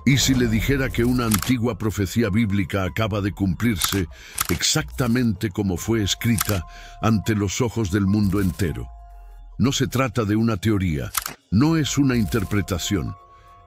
¿Y si le dijera que una antigua profecía bíblica acaba de cumplirse exactamente como fue escrita ante los ojos del mundo entero? No se trata de una teoría, no es una interpretación,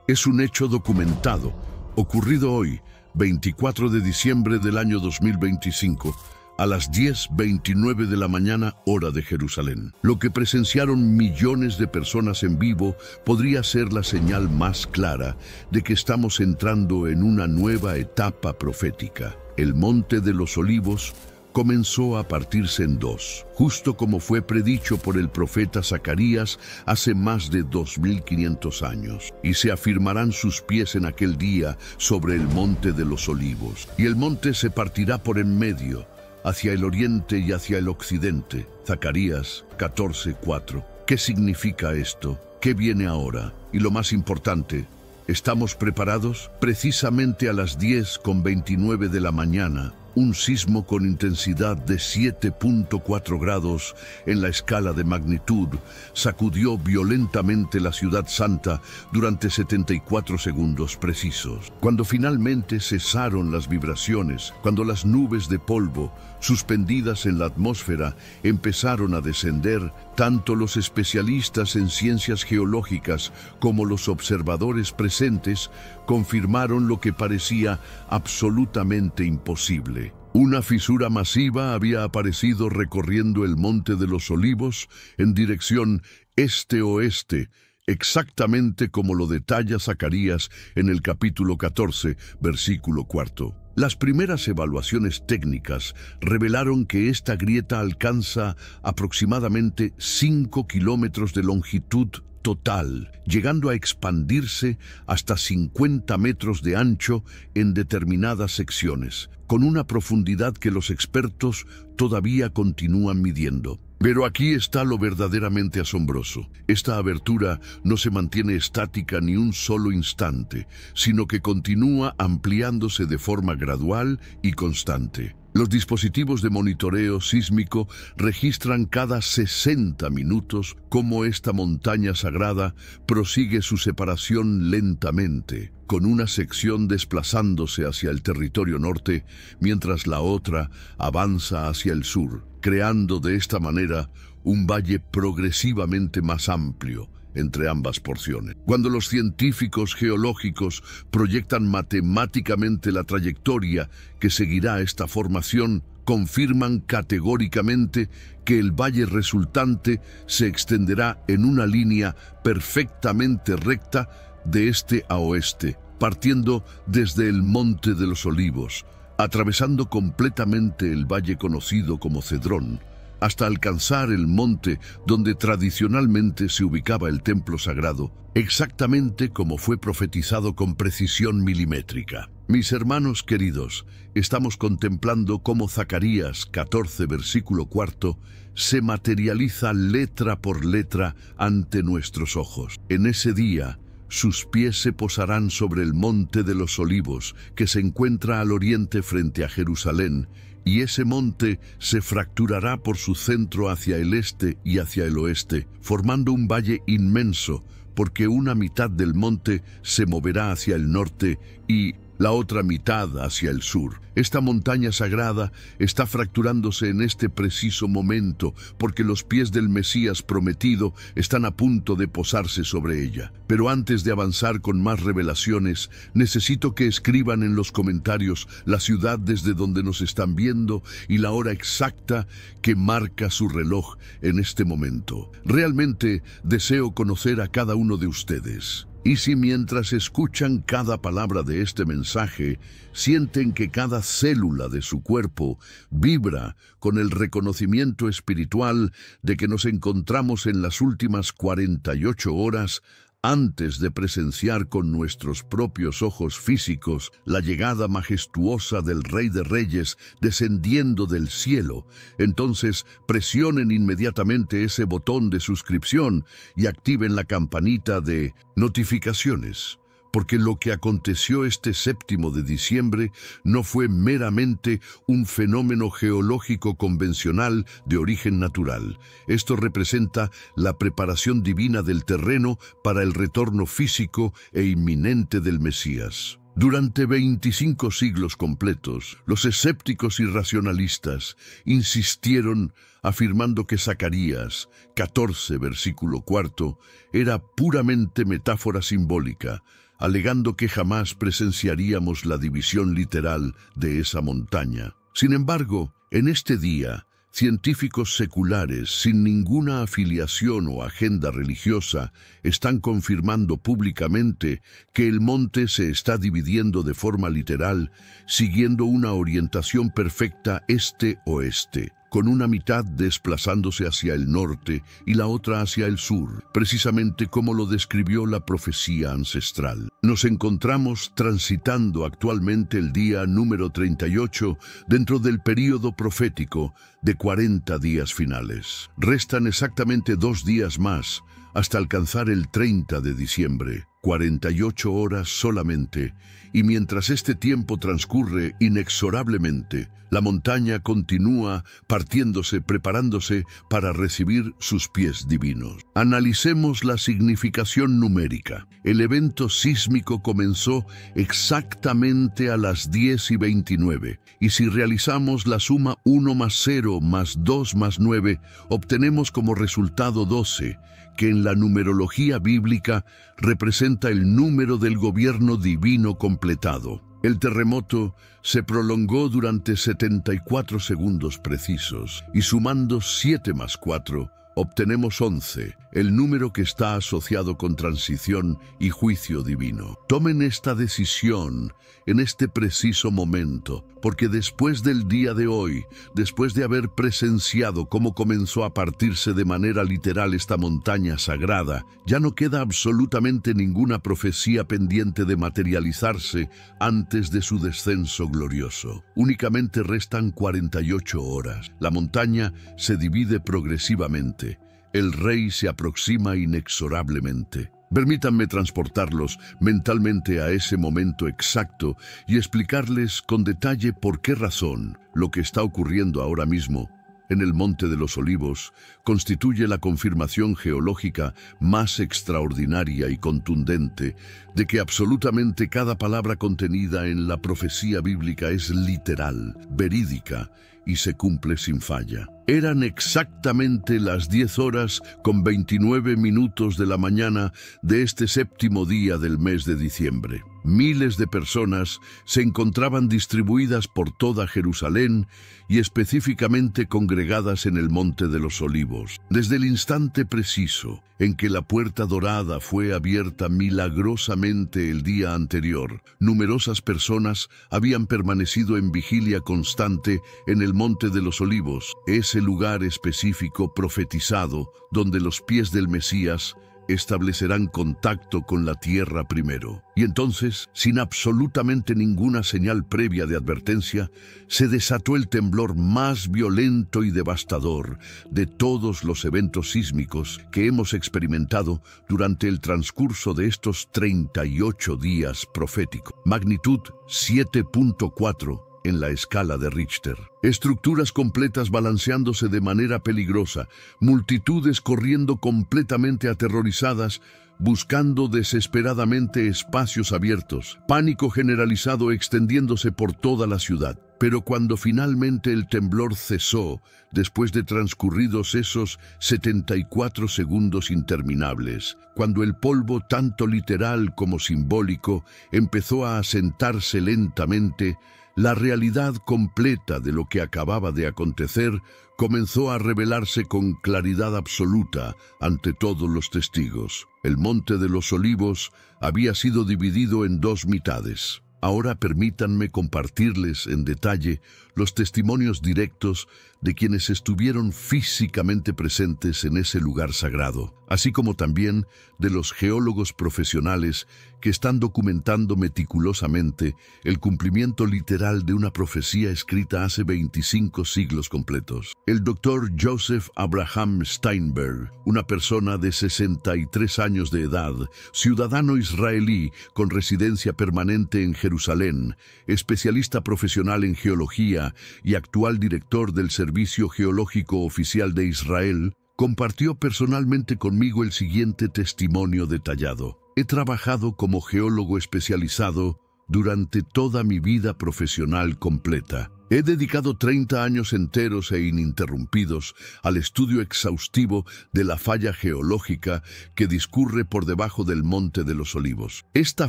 es un hecho documentado, ocurrido hoy, 24 de diciembre del año 2025, a las 10:29 de la mañana, hora de Jerusalén. Lo que presenciaron millones de personas en vivo podría ser la señal más clara de que estamos entrando en una nueva etapa profética. El Monte de los Olivos comenzó a partirse en dos, justo como fue predicho por el profeta Zacarías hace más de 2500 años. Y se afirmarán sus pies en aquel día sobre el Monte de los Olivos. Y el monte se partirá por en medio, hacia el oriente y hacia el occidente. Zacarías 14:4. ¿Qué significa esto? ¿Qué viene ahora? Y lo más importante, ¿estamos preparados? Precisamente a las 10:29 de la mañana, un sismo con intensidad de 7.4 grados en la escala de magnitud sacudió violentamente la ciudad santa durante 74 segundos precisos. Cuando finalmente cesaron las vibraciones, cuando las nubes de polvo suspendidas en la atmósfera empezaron a descender, tanto los especialistas en ciencias geológicas como los observadores presentes confirmaron lo que parecía absolutamente imposible. Una fisura masiva había aparecido recorriendo el Monte de los Olivos en dirección este-oeste, exactamente como lo detalla Zacarías en el capítulo 14, versículo 4. Las primeras evaluaciones técnicas revelaron que esta grieta alcanza aproximadamente 5 kilómetros de longitud total, llegando a expandirse hasta 50 metros de ancho en determinadas secciones, con una profundidad que los expertos todavía continúan midiendo. Pero aquí está lo verdaderamente asombroso. Esta abertura no se mantiene estática ni un solo instante, sino que continúa ampliándose de forma gradual y constante. Los dispositivos de monitoreo sísmico registran cada 60 minutos cómo esta montaña sagrada prosigue su separación lentamente, con una sección desplazándose hacia el territorio norte, mientras la otra avanza hacia el sur, creando de esta manera un valle progresivamente más amplio entre ambas porciones. Cuando los científicos geológicos proyectan matemáticamente la trayectoria que seguirá esta formación, confirman categóricamente que el valle resultante se extenderá en una línea perfectamente recta de este a oeste, partiendo desde el Monte de los Olivos, atravesando completamente el valle conocido como Cedrón, hasta alcanzar el monte donde tradicionalmente se ubicaba el templo sagrado, exactamente como fue profetizado con precisión milimétrica. Mis hermanos queridos, estamos contemplando cómo Zacarías 14, versículo 4, se materializa letra por letra ante nuestros ojos. En ese día, sus pies se posarán sobre el Monte de los Olivos, que se encuentra al oriente frente a Jerusalén, y ese monte se fracturará por su centro hacia el este y hacia el oeste, formando un valle inmenso, porque una mitad del monte se moverá hacia el norte y la otra mitad hacia el sur. Esta montaña sagrada está fracturándose en este preciso momento porque los pies del Mesías prometido están a punto de posarse sobre ella. Pero antes de avanzar con más revelaciones, necesito que escriban en los comentarios la ciudad desde donde nos están viendo y la hora exacta que marca su reloj en este momento. Realmente deseo conocer a cada uno de ustedes. Y si mientras escuchan cada palabra de este mensaje, sienten que cada célula de su cuerpo vibra con el reconocimiento espiritual de que nos encontramos en las últimas 48 horas antes de presenciar con nuestros propios ojos físicos la llegada majestuosa del Rey de Reyes descendiendo del cielo, entonces presionen inmediatamente ese botón de suscripción y activen la campanita de notificaciones, porque lo que aconteció este 7 de diciembre no fue meramente un fenómeno geológico convencional de origen natural. Esto representa la preparación divina del terreno para el retorno físico e inminente del Mesías. Durante 25 siglos completos, los escépticos y racionalistas insistieron afirmando que Zacarías 14, versículo 4, era puramente metáfora simbólica, alegando que jamás presenciaríamos la división literal de esa montaña. Sin embargo, en este día, científicos seculares sin ninguna afiliación o agenda religiosa están confirmando públicamente que el monte se está dividiendo de forma literal, siguiendo una orientación perfecta este-oeste, con una mitad desplazándose hacia el norte y la otra hacia el sur, precisamente como lo describió la profecía ancestral. Nos encontramos transitando actualmente el día número 38 dentro del período profético de 40 días finales. Restan exactamente 2 días más hasta alcanzar el 30 de diciembre, 48 horas solamente, y mientras este tiempo transcurre inexorablemente, la montaña continúa partiéndose, preparándose para recibir sus pies divinos. Analicemos la significación numérica. El evento sísmico comenzó exactamente a las 10:29, y si realizamos la suma 1 más 0 más 2 más 9, obtenemos como resultado 12, que en la numerología bíblica representa el número del gobierno divino completado. El terremoto se prolongó durante 74 segundos precisos, y sumando 7 más 4, obtenemos 11, el número que está asociado con transición y juicio divino. Tomen esta decisión en este preciso momento, porque después del día de hoy, después de haber presenciado cómo comenzó a partirse de manera literal esta montaña sagrada, ya no queda absolutamente ninguna profecía pendiente de materializarse antes de su descenso glorioso. Únicamente restan 48 horas. La montaña se divide progresivamente. El Rey se aproxima inexorablemente. Permítanme transportarlos mentalmente a ese momento exacto y explicarles con detalle por qué razón lo que está ocurriendo ahora mismo en el Monte de los Olivos constituye la confirmación geológica más extraordinaria y contundente de que absolutamente cada palabra contenida en la profecía bíblica es literal, verídica y se cumple sin falla. Eran exactamente las 10:29 de la mañana de este 7º día del mes de diciembre. Miles de personas se encontraban distribuidas por toda Jerusalén y específicamente congregadas en el Monte de los Olivos. Desde el instante preciso en que la puerta dorada fue abierta milagrosamente el día anterior, numerosas personas habían permanecido en vigilia constante en el Monte de los Olivos, ese lugar específico profetizado donde los pies del Mesías establecerán contacto con la tierra primero. Y entonces, sin absolutamente ninguna señal previa de advertencia, se desató el temblor más violento y devastador de todos los eventos sísmicos que hemos experimentado durante el transcurso de estos 38 días proféticos. Magnitud 7.4 en la escala de Richter. Estructuras completas balanceándose de manera peligrosa, multitudes corriendo completamente aterrorizadas, buscando desesperadamente espacios abiertos, pánico generalizado extendiéndose por toda la ciudad. Pero cuando finalmente el temblor cesó, después de transcurridos esos 74 segundos interminables, cuando el polvo tanto literal como simbólico empezó a asentarse lentamente, la realidad completa de lo que acababa de acontecer comenzó a revelarse con claridad absoluta ante todos los testigos. El Monte de los Olivos había sido dividido en 2 mitades. Ahora permítanme compartirles en detalle los testimonios directos de quienes estuvieron físicamente presentes en ese lugar sagrado, así como también de los geólogos profesionales que están documentando meticulosamente el cumplimiento literal de una profecía escrita hace 25 siglos completos. El doctor Joseph Abraham Steinberg, una persona de 63 años de edad, ciudadano israelí con residencia permanente en Jerusalén, especialista profesional en geología y actual director del Servicio Geológico Oficial de Israel, compartió personalmente conmigo el siguiente testimonio detallado. He trabajado como geólogo especializado durante toda mi vida profesional completa. He dedicado 30 años enteros e ininterrumpidos al estudio exhaustivo de la falla geológica que discurre por debajo del Monte de los Olivos. Esta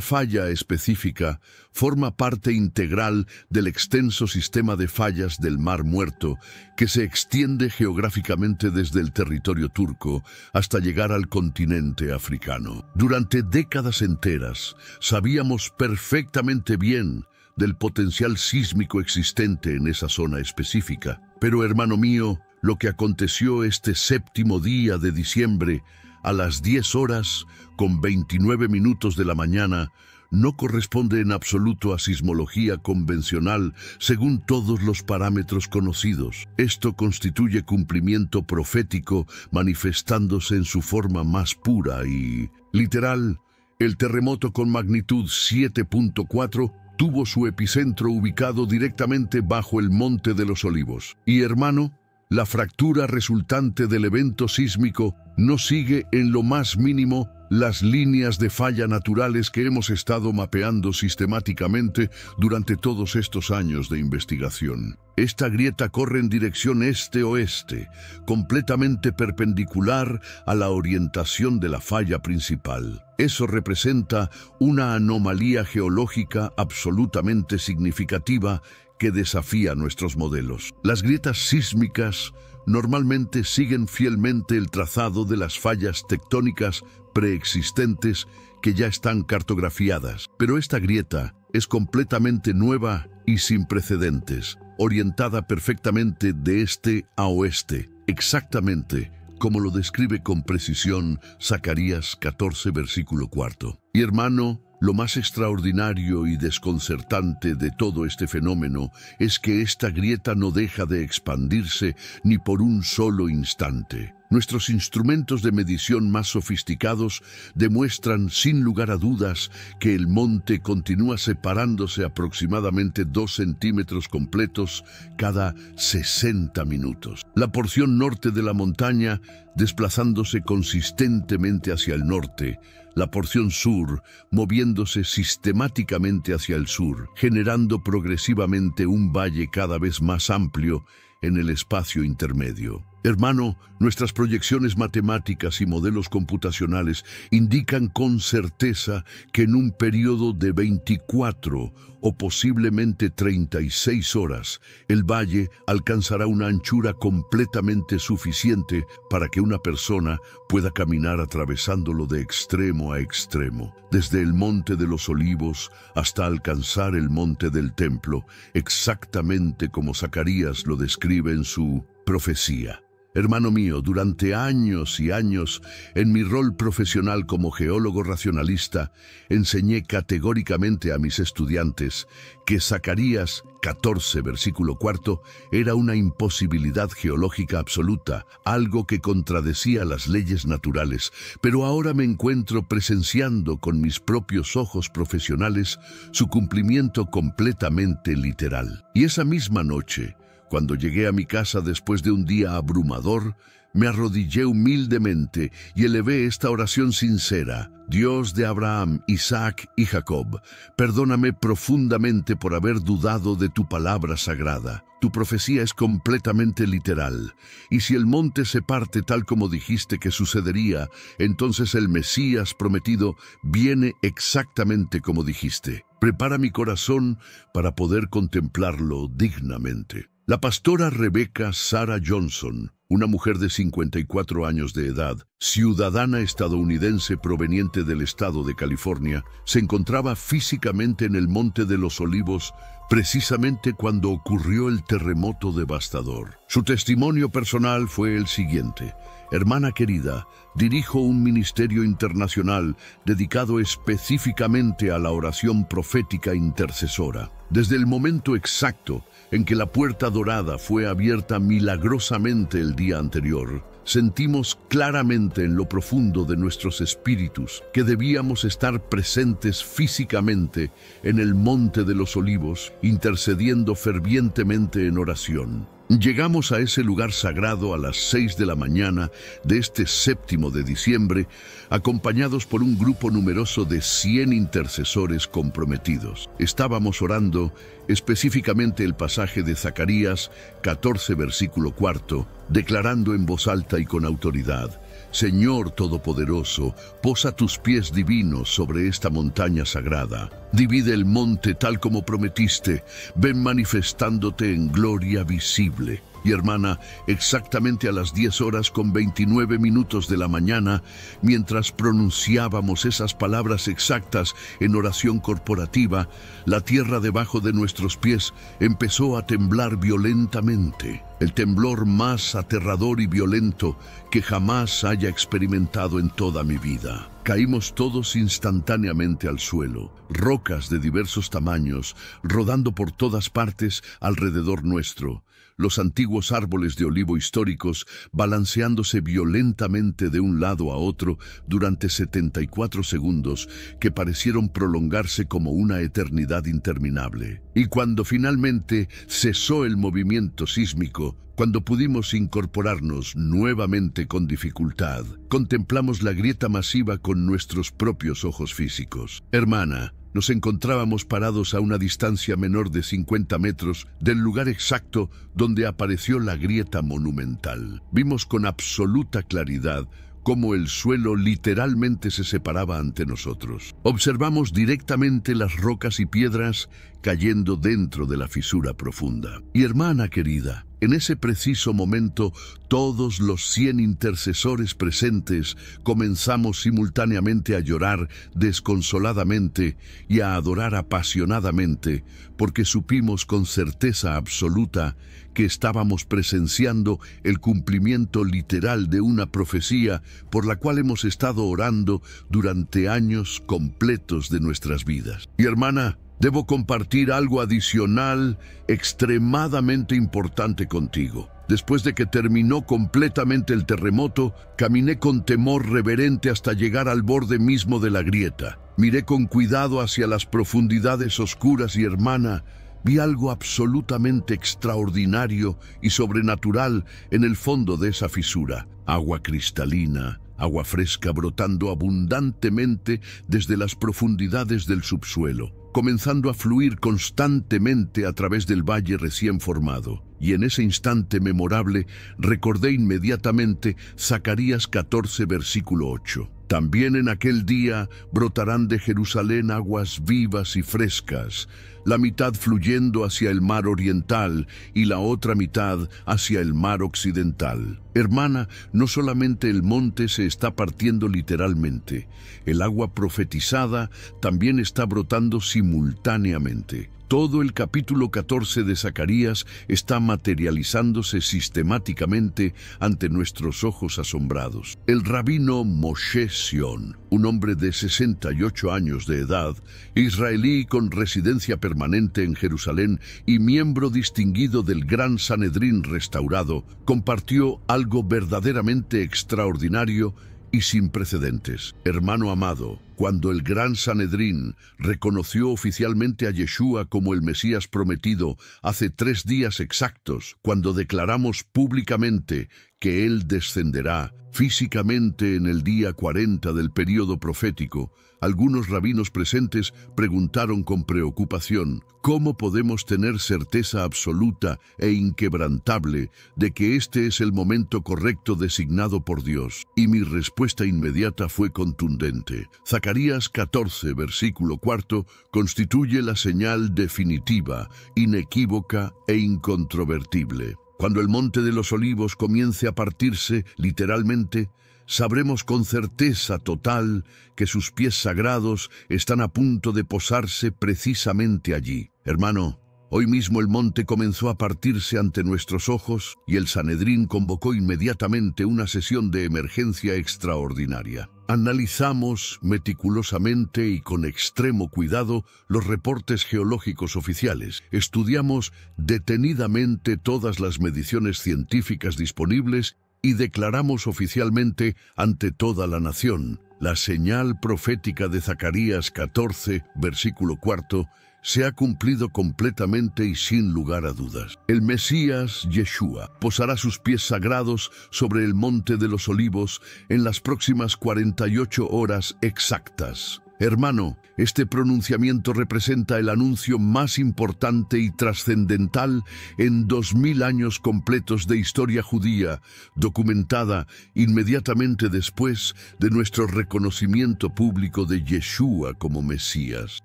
falla específica forma parte integral del extenso sistema de fallas del Mar Muerto que se extiende geográficamente desde el territorio turco hasta llegar al continente africano. Durante décadas enteras sabíamos perfectamente bien del potencial sísmico existente en esa zona específica. Pero, hermano mío, lo que aconteció este séptimo día de diciembre a las 10:29 de la mañana no corresponde en absoluto a sismología convencional según todos los parámetros conocidos. Esto constituye cumplimiento profético manifestándose en su forma más pura y literal. El terremoto con magnitud 7.4 tuvo su epicentro ubicado directamente bajo el Monte de los Olivos. Y hermano, la fractura resultante del evento sísmico no sigue en lo más mínimo las líneas de falla naturales que hemos estado mapeando sistemáticamente durante todos estos años de investigación. Esta grieta corre en dirección este-oeste, completamente perpendicular a la orientación de la falla principal. Eso representa una anomalía geológica absolutamente significativa que desafía nuestros modelos. Las grietas sísmicas normalmente siguen fielmente el trazado de las fallas tectónicas preexistentes que ya están cartografiadas. Pero esta grieta es completamente nueva y sin precedentes, orientada perfectamente de este a oeste, exactamente como lo describe con precisión Zacarías 14, versículo 4. Y hermano, lo más extraordinario y desconcertante de todo este fenómeno es que esta grieta no deja de expandirse ni por un solo instante. Nuestros instrumentos de medición más sofisticados demuestran sin lugar a dudas que el monte continúa separándose aproximadamente 2 centímetros completos cada 60 minutos. La porción norte de la montaña desplazándose consistentemente hacia el norte, la porción sur moviéndose sistemáticamente hacia el sur, generando progresivamente un valle cada vez más amplio en el espacio intermedio. Hermano, nuestras proyecciones matemáticas y modelos computacionales indican con certeza que en un periodo de 24 o posiblemente 36 horas, el valle alcanzará una anchura completamente suficiente para que una persona pueda caminar atravesándolo de extremo a extremo, desde el Monte de los Olivos hasta alcanzar el Monte del Templo, exactamente como Zacarías lo describe en su profecía. Hermano mío, durante años y años, en mi rol profesional como geólogo racionalista, enseñé categóricamente a mis estudiantes que Zacarías 14, versículo 4, era una imposibilidad geológica absoluta, algo que contradecía las leyes naturales, pero ahora me encuentro presenciando con mis propios ojos profesionales su cumplimiento completamente literal. Y esa misma noche, cuando llegué a mi casa después de un día abrumador, me arrodillé humildemente y elevé esta oración sincera. Dios de Abraham, Isaac y Jacob, perdóname profundamente por haber dudado de tu palabra sagrada. Tu profecía es completamente literal, y si el monte se parte tal como dijiste que sucedería, entonces el Mesías prometido viene exactamente como dijiste. Prepara mi corazón para poder contemplarlo dignamente. La pastora Rebecca Sarah Johnson, una mujer de 54 años de edad, ciudadana estadounidense proveniente del estado de California, se encontraba físicamente en el Monte de los Olivos precisamente cuando ocurrió el terremoto devastador. Su testimonio personal fue el siguiente: hermana querida, dirijo un ministerio internacional dedicado específicamente a la oración profética intercesora. Desde el momento exacto en que la puerta dorada fue abierta milagrosamente el día anterior, sentimos claramente en lo profundo de nuestros espíritus que debíamos estar presentes físicamente en el Monte de los Olivos, intercediendo fervientemente en oración. Llegamos a ese lugar sagrado a las 6 de la mañana de este 7 de diciembre, acompañados por un grupo numeroso de 100 intercesores comprometidos. Estábamos orando específicamente el pasaje de Zacarías 14, versículo 4, declarando en voz alta y con autoridad: Señor Todopoderoso, posa tus pies divinos sobre esta montaña sagrada. Divide el monte tal como prometiste. Ven manifestándote en gloria visible. Y hermana, exactamente a las 10:29 de la mañana, mientras pronunciábamos esas palabras exactas en oración corporativa, la tierra debajo de nuestros pies empezó a temblar violentamente. El temblor más aterrador y violento que jamás haya experimentado en toda mi vida. Caímos todos instantáneamente al suelo, rocas de diversos tamaños rodando por todas partes alrededor nuestro. Los antiguos árboles de olivo históricos balanceándose violentamente de un lado a otro durante 74 segundos que parecieron prolongarse como una eternidad interminable. Y cuando finalmente cesó el movimiento sísmico, cuando pudimos incorporarnos nuevamente con dificultad, contemplamos la grieta masiva con nuestros propios ojos físicos. Hermana, nos encontrábamos parados a una distancia menor de 50 metros del lugar exacto donde apareció la grieta monumental. Vimos con absoluta claridad cómo el suelo literalmente se separaba ante nosotros. Observamos directamente las rocas y piedras cayendo dentro de la fisura profunda. Y hermana querida, en ese preciso momento, todos los 100 intercesores presentes comenzamos simultáneamente a llorar desconsoladamente y a adorar apasionadamente, porque supimos con certeza absoluta que estábamos presenciando el cumplimiento literal de una profecía por la cual hemos estado orando durante años completos de nuestras vidas. Y hermana, debo compartir algo adicional extremadamente importante contigo. Después de que terminó completamente el terremoto, caminé con temor reverente hasta llegar al borde mismo de la grieta. Miré con cuidado hacia las profundidades oscuras y hermana, vi algo absolutamente extraordinario y sobrenatural en el fondo de esa fisura. Agua cristalina, agua fresca brotando abundantemente desde las profundidades del subsuelo, comenzando a fluir constantemente a través del valle recién formado. Y en ese instante memorable recordé inmediatamente Zacarías 14, versículo 8. También en aquel día brotarán de Jerusalén aguas vivas y frescas, la mitad fluyendo hacia el mar oriental y la otra mitad hacia el mar occidental. Hermana, no solamente el monte se está partiendo literalmente, el agua profetizada también está brotando simultáneamente. Todo el capítulo 14 de Zacarías está materializándose sistemáticamente ante nuestros ojos asombrados. El rabino Moshe Sion, un hombre de 68 años de edad, israelí con residencia permanente en Jerusalén y miembro distinguido del Gran Sanedrín restaurado, compartió algo verdaderamente extraordinario y sin precedentes. Hermano amado, cuando el Gran Sanedrín reconoció oficialmente a Yeshua como el Mesías prometido hace 3 días exactos, cuando declaramos públicamente que Él descenderá físicamente en el día 40 del período profético, algunos rabinos presentes preguntaron con preocupación: ¿cómo podemos tener certeza absoluta e inquebrantable de que este es el momento correcto designado por Dios? Y mi respuesta inmediata fue contundente. Zacarías 14, versículo 4, constituye la señal definitiva, inequívoca e incontrovertible. Cuando el monte de los olivos comience a partirse, literalmente, sabremos con certeza total que sus pies sagrados están a punto de posarse precisamente allí. Hermano, hoy mismo el monte comenzó a partirse ante nuestros ojos y el Sanedrín convocó inmediatamente una sesión de emergencia extraordinaria. Analizamos meticulosamente y con extremo cuidado los reportes geológicos oficiales. Estudiamos detenidamente todas las mediciones científicas disponibles y declaramos oficialmente ante toda la nación: la señal profética de Zacarías 14, versículo 4, se ha cumplido completamente y sin lugar a dudas. El Mesías, Yeshua, posará sus pies sagrados sobre el monte de los olivos en las próximas 48 horas exactas. Hermano, este pronunciamiento representa el anuncio más importante y trascendental en 2000 años completos de historia judía, documentada inmediatamente después de nuestro reconocimiento público de Yeshua como Mesías.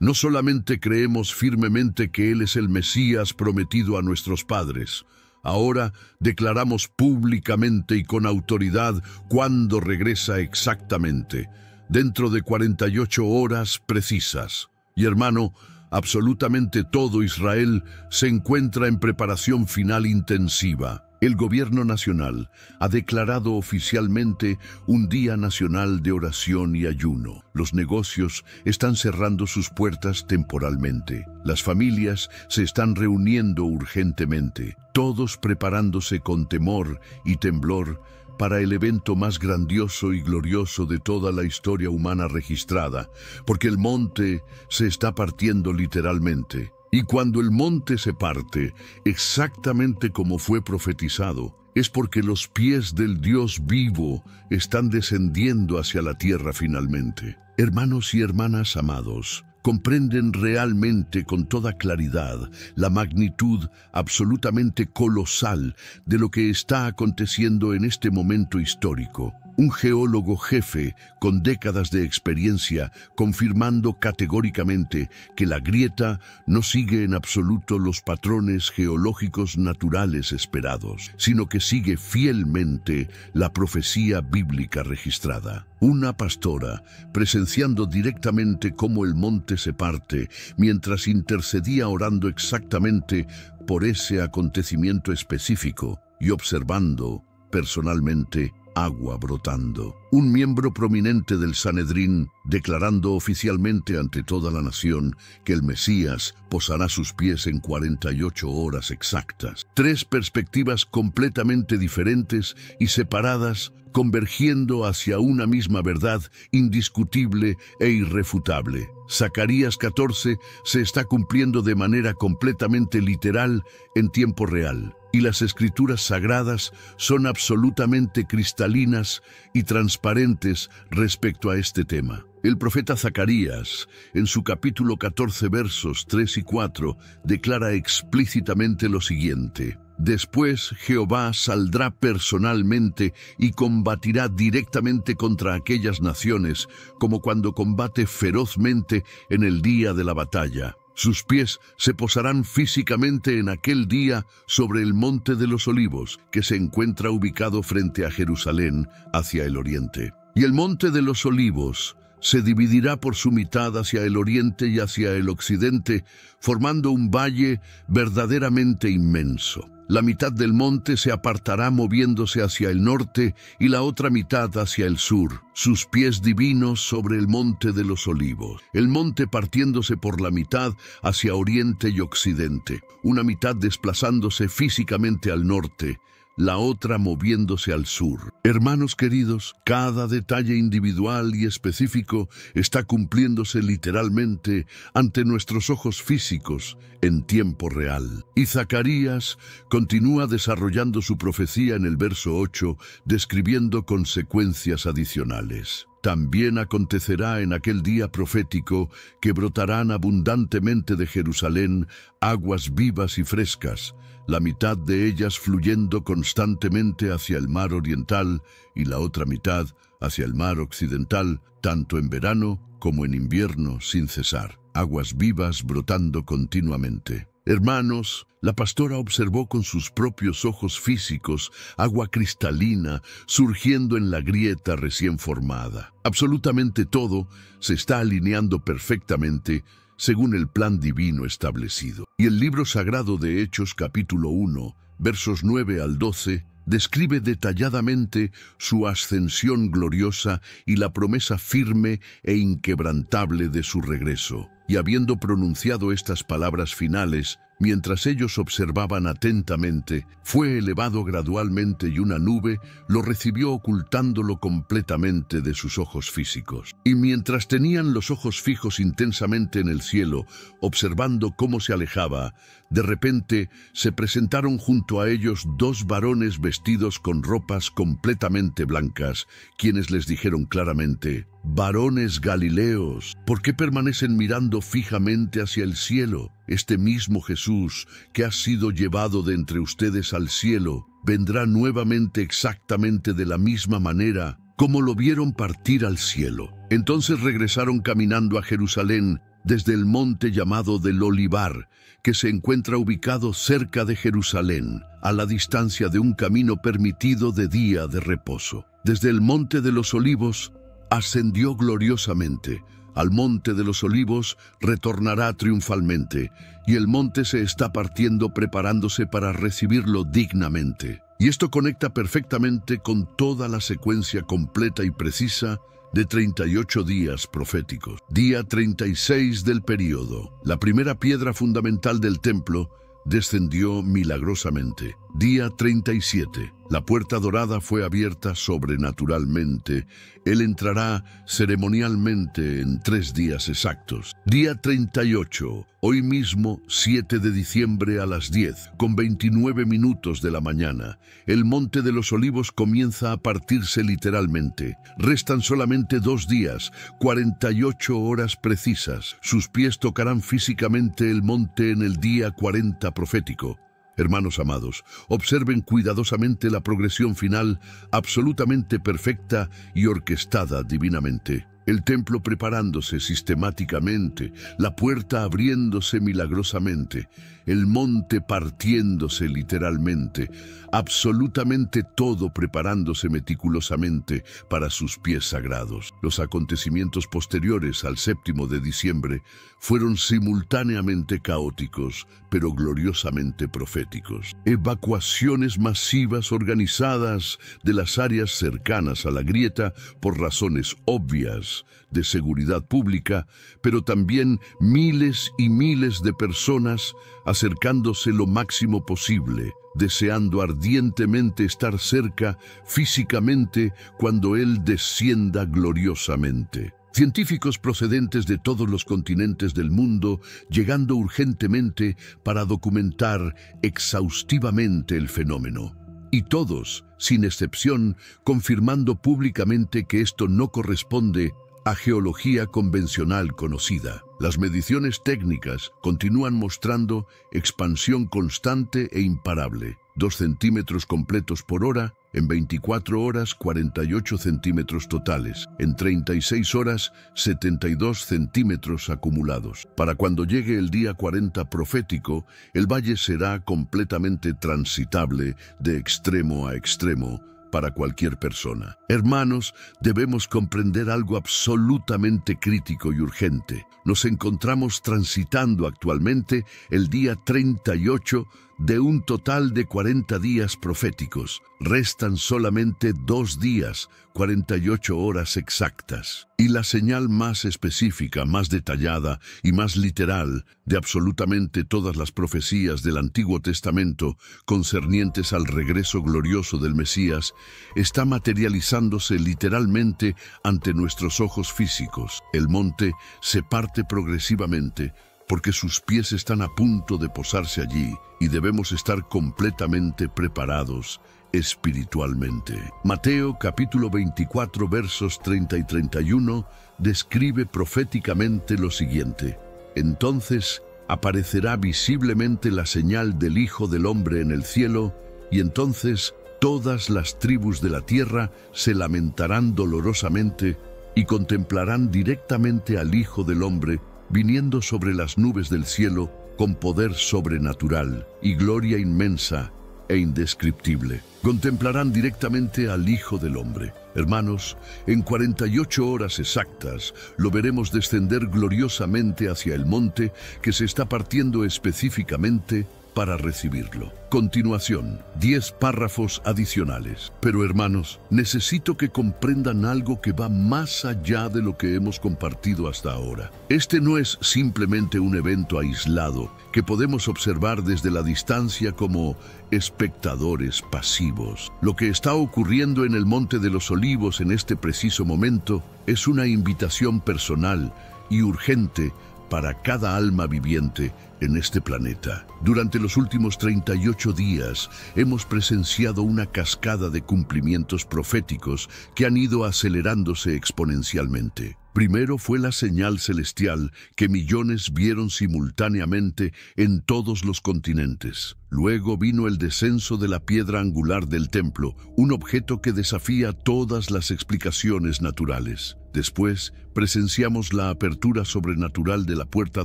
No solamente creemos firmemente que Él es el Mesías prometido a nuestros padres, ahora declaramos públicamente y con autoridad cuándo regresa exactamente: dentro de 48 horas precisas. Y hermano, absolutamente todo Israel se encuentra en preparación final intensiva. El gobierno nacional ha declarado oficialmente un día nacional de oración y ayuno. Los negocios están cerrando sus puertas temporalmente. Las familias se están reuniendo urgentemente, todos preparándose con temor y temblor para el evento más grandioso y glorioso de toda la historia humana registrada, porque el monte se está partiendo literalmente. Y cuando el monte se parte, exactamente como fue profetizado, es porque los pies del Dios vivo están descendiendo hacia la tierra finalmente. Hermanos y hermanas amados, comprenden realmente con toda claridad la magnitud absolutamente colosal de lo que está aconteciendo en este momento histórico. Un geólogo jefe con décadas de experiencia confirmando categóricamente que la grieta no sigue en absoluto los patrones geológicos naturales esperados, sino que sigue fielmente la profecía bíblica registrada. Una pastora, presenciando directamente cómo el monte se parte, mientras intercedía orando exactamente por ese acontecimiento específico y observando personalmente agua brotando. Un miembro prominente del Sanedrín declarando oficialmente ante toda la nación que el Mesías posará sus pies en 48 horas exactas. Tres perspectivas completamente diferentes y separadas, convergiendo hacia una misma verdad indiscutible e irrefutable. Zacarías 14 se está cumpliendo de manera completamente literal en tiempo real, y las escrituras sagradas son absolutamente cristalinas y transparentes respecto a este tema. El profeta Zacarías, en su capítulo 14, versos 3 y 4, declara explícitamente lo siguiente: después Jehová saldrá personalmente y combatirá directamente contra aquellas naciones, como cuando combate ferozmente en el día de la batalla. Sus pies se posarán físicamente en aquel día sobre el monte de los olivos, que se encuentra ubicado frente a Jerusalén, hacia el oriente. Y el monte de los olivos se dividirá por su mitad hacia el oriente y hacia el occidente, formando un valle verdaderamente inmenso. La mitad del monte se apartará moviéndose hacia el norte y la otra mitad hacia el sur, sus pies divinos sobre el monte de los olivos. El monte partiéndose por la mitad hacia oriente y occidente, una mitad desplazándose físicamente al norte, la otra moviéndose al sur. Hermanos queridos, cada detalle individual y específico está cumpliéndose literalmente ante nuestros ojos físicos en tiempo real. Y Zacarías continúa desarrollando su profecía en el verso 8, describiendo consecuencias adicionales. También acontecerá en aquel día profético que brotarán abundantemente de Jerusalén aguas vivas y frescas, la mitad de ellas fluyendo constantemente hacia el mar oriental y la otra mitad hacia el mar occidental, tanto en verano como en invierno sin cesar. Aguas vivas brotando continuamente. Hermanos, la pastora observó con sus propios ojos físicos agua cristalina surgiendo en la grieta recién formada. Absolutamente todo se está alineando perfectamente según el plan divino establecido. Y el libro sagrado de Hechos capítulo 1, versos 9 al 12, describe detalladamente su ascensión gloriosa y la promesa firme e inquebrantable de su regreso. Y habiendo pronunciado estas palabras finales, mientras ellos observaban atentamente, fue elevado gradualmente y una nube lo recibió ocultándolo completamente de sus ojos físicos. Y mientras tenían los ojos fijos intensamente en el cielo, observando cómo se alejaba, de repente se presentaron junto a ellos dos varones vestidos con ropas completamente blancas, quienes les dijeron claramente: «Varones Galileos, ¿por qué permanecen mirando fijamente hacia el cielo? Este mismo Jesús, que ha sido llevado de entre ustedes al cielo, vendrá nuevamente exactamente de la misma manera como lo vieron partir al cielo». Entonces regresaron caminando a Jerusalén desde el monte llamado del Olivar, que se encuentra ubicado cerca de Jerusalén, a la distancia de un camino permitido de día de reposo. Desde el monte de los Olivos ascendió gloriosamente. Al monte de los Olivos retornará triunfalmente, y el monte se está partiendo preparándose para recibirlo dignamente. Y esto conecta perfectamente con toda la secuencia completa y precisa de 38 días proféticos. Día 36 del período. La primera piedra fundamental del templo descendió milagrosamente. Día 37. La puerta dorada fue abierta sobrenaturalmente. Él entrará ceremonialmente en 3 días exactos. Día 38. Hoy mismo, 7 de diciembre a las 10, con 29 minutos de la mañana. El monte de los Olivos comienza a partirse literalmente. Restan solamente 2 días, 48 horas precisas. Sus pies tocarán físicamente el monte en el día 40 profético. Hermanos amados, observen cuidadosamente la progresión final absolutamente perfecta y orquestada divinamente. El templo preparándose sistemáticamente, la puerta abriéndose milagrosamente, el monte partiéndose literalmente, absolutamente todo preparándose meticulosamente para sus pies sagrados. Los acontecimientos posteriores al 7 de diciembre fueron simultáneamente caóticos, pero gloriosamente proféticos. Evacuaciones masivas organizadas de las áreas cercanas a la grieta por razones obvias de seguridad pública, pero también miles y miles de personas acercándose lo máximo posible, deseando ardientemente estar cerca físicamente cuando Él descienda gloriosamente. Científicos procedentes de todos los continentes del mundo llegando urgentemente para documentar exhaustivamente el fenómeno. Y todos, sin excepción, confirmando públicamente que esto no corresponde a geología convencional conocida. Las mediciones técnicas continúan mostrando expansión constante e imparable. 2 centímetros completos por hora, en 24 horas 48 centímetros totales, en 36 horas 72 centímetros acumulados. Para cuando llegue el día 40 profético, el valle será completamente transitable de extremo a extremo para cualquier persona. Hermanos, debemos comprender algo absolutamente crítico y urgente. Nos encontramos transitando actualmente el día 38 de un total de 40 días proféticos. Restan solamente 2 días, 48 horas exactas. Y la señal más específica, más detallada y más literal de absolutamente todas las profecías del Antiguo Testamento concernientes al regreso glorioso del Mesías está materializándose literalmente ante nuestros ojos físicos. El monte se parte progresivamente porque sus pies están a punto de posarse allí y debemos estar completamente preparados espiritualmente. Mateo capítulo 24 versos 30 y 31 describe proféticamente lo siguiente: entonces aparecerá visiblemente la señal del Hijo del Hombre en el cielo, y entonces todas las tribus de la tierra se lamentarán dolorosamente y contemplarán directamente al Hijo del Hombre viniendo sobre las nubes del cielo con poder sobrenatural y gloria inmensa e indescriptible. Contemplarán directamente al Hijo del Hombre. Hermanos, en 48 horas exactas lo veremos descender gloriosamente hacia el monte que se está partiendo específicamente para recibirlo. Continuación, 10 párrafos adicionales. Pero hermanos, necesito que comprendan algo que va más allá de lo que hemos compartido hasta ahora. Este no es simplemente un evento aislado que podemos observar desde la distancia como espectadores pasivos. Lo que está ocurriendo en el Monte de los Olivos en este preciso momento es una invitación personal y urgente para cada alma viviente en este planeta. Durante los últimos 38 días hemos presenciado una cascada de cumplimientos proféticos que han ido acelerándose exponencialmente. Primero fue la señal celestial que millones vieron simultáneamente en todos los continentes. Luego vino el descenso de la piedra angular del templo, un objeto que desafía todas las explicaciones naturales. Después, presenciamos la apertura sobrenatural de la puerta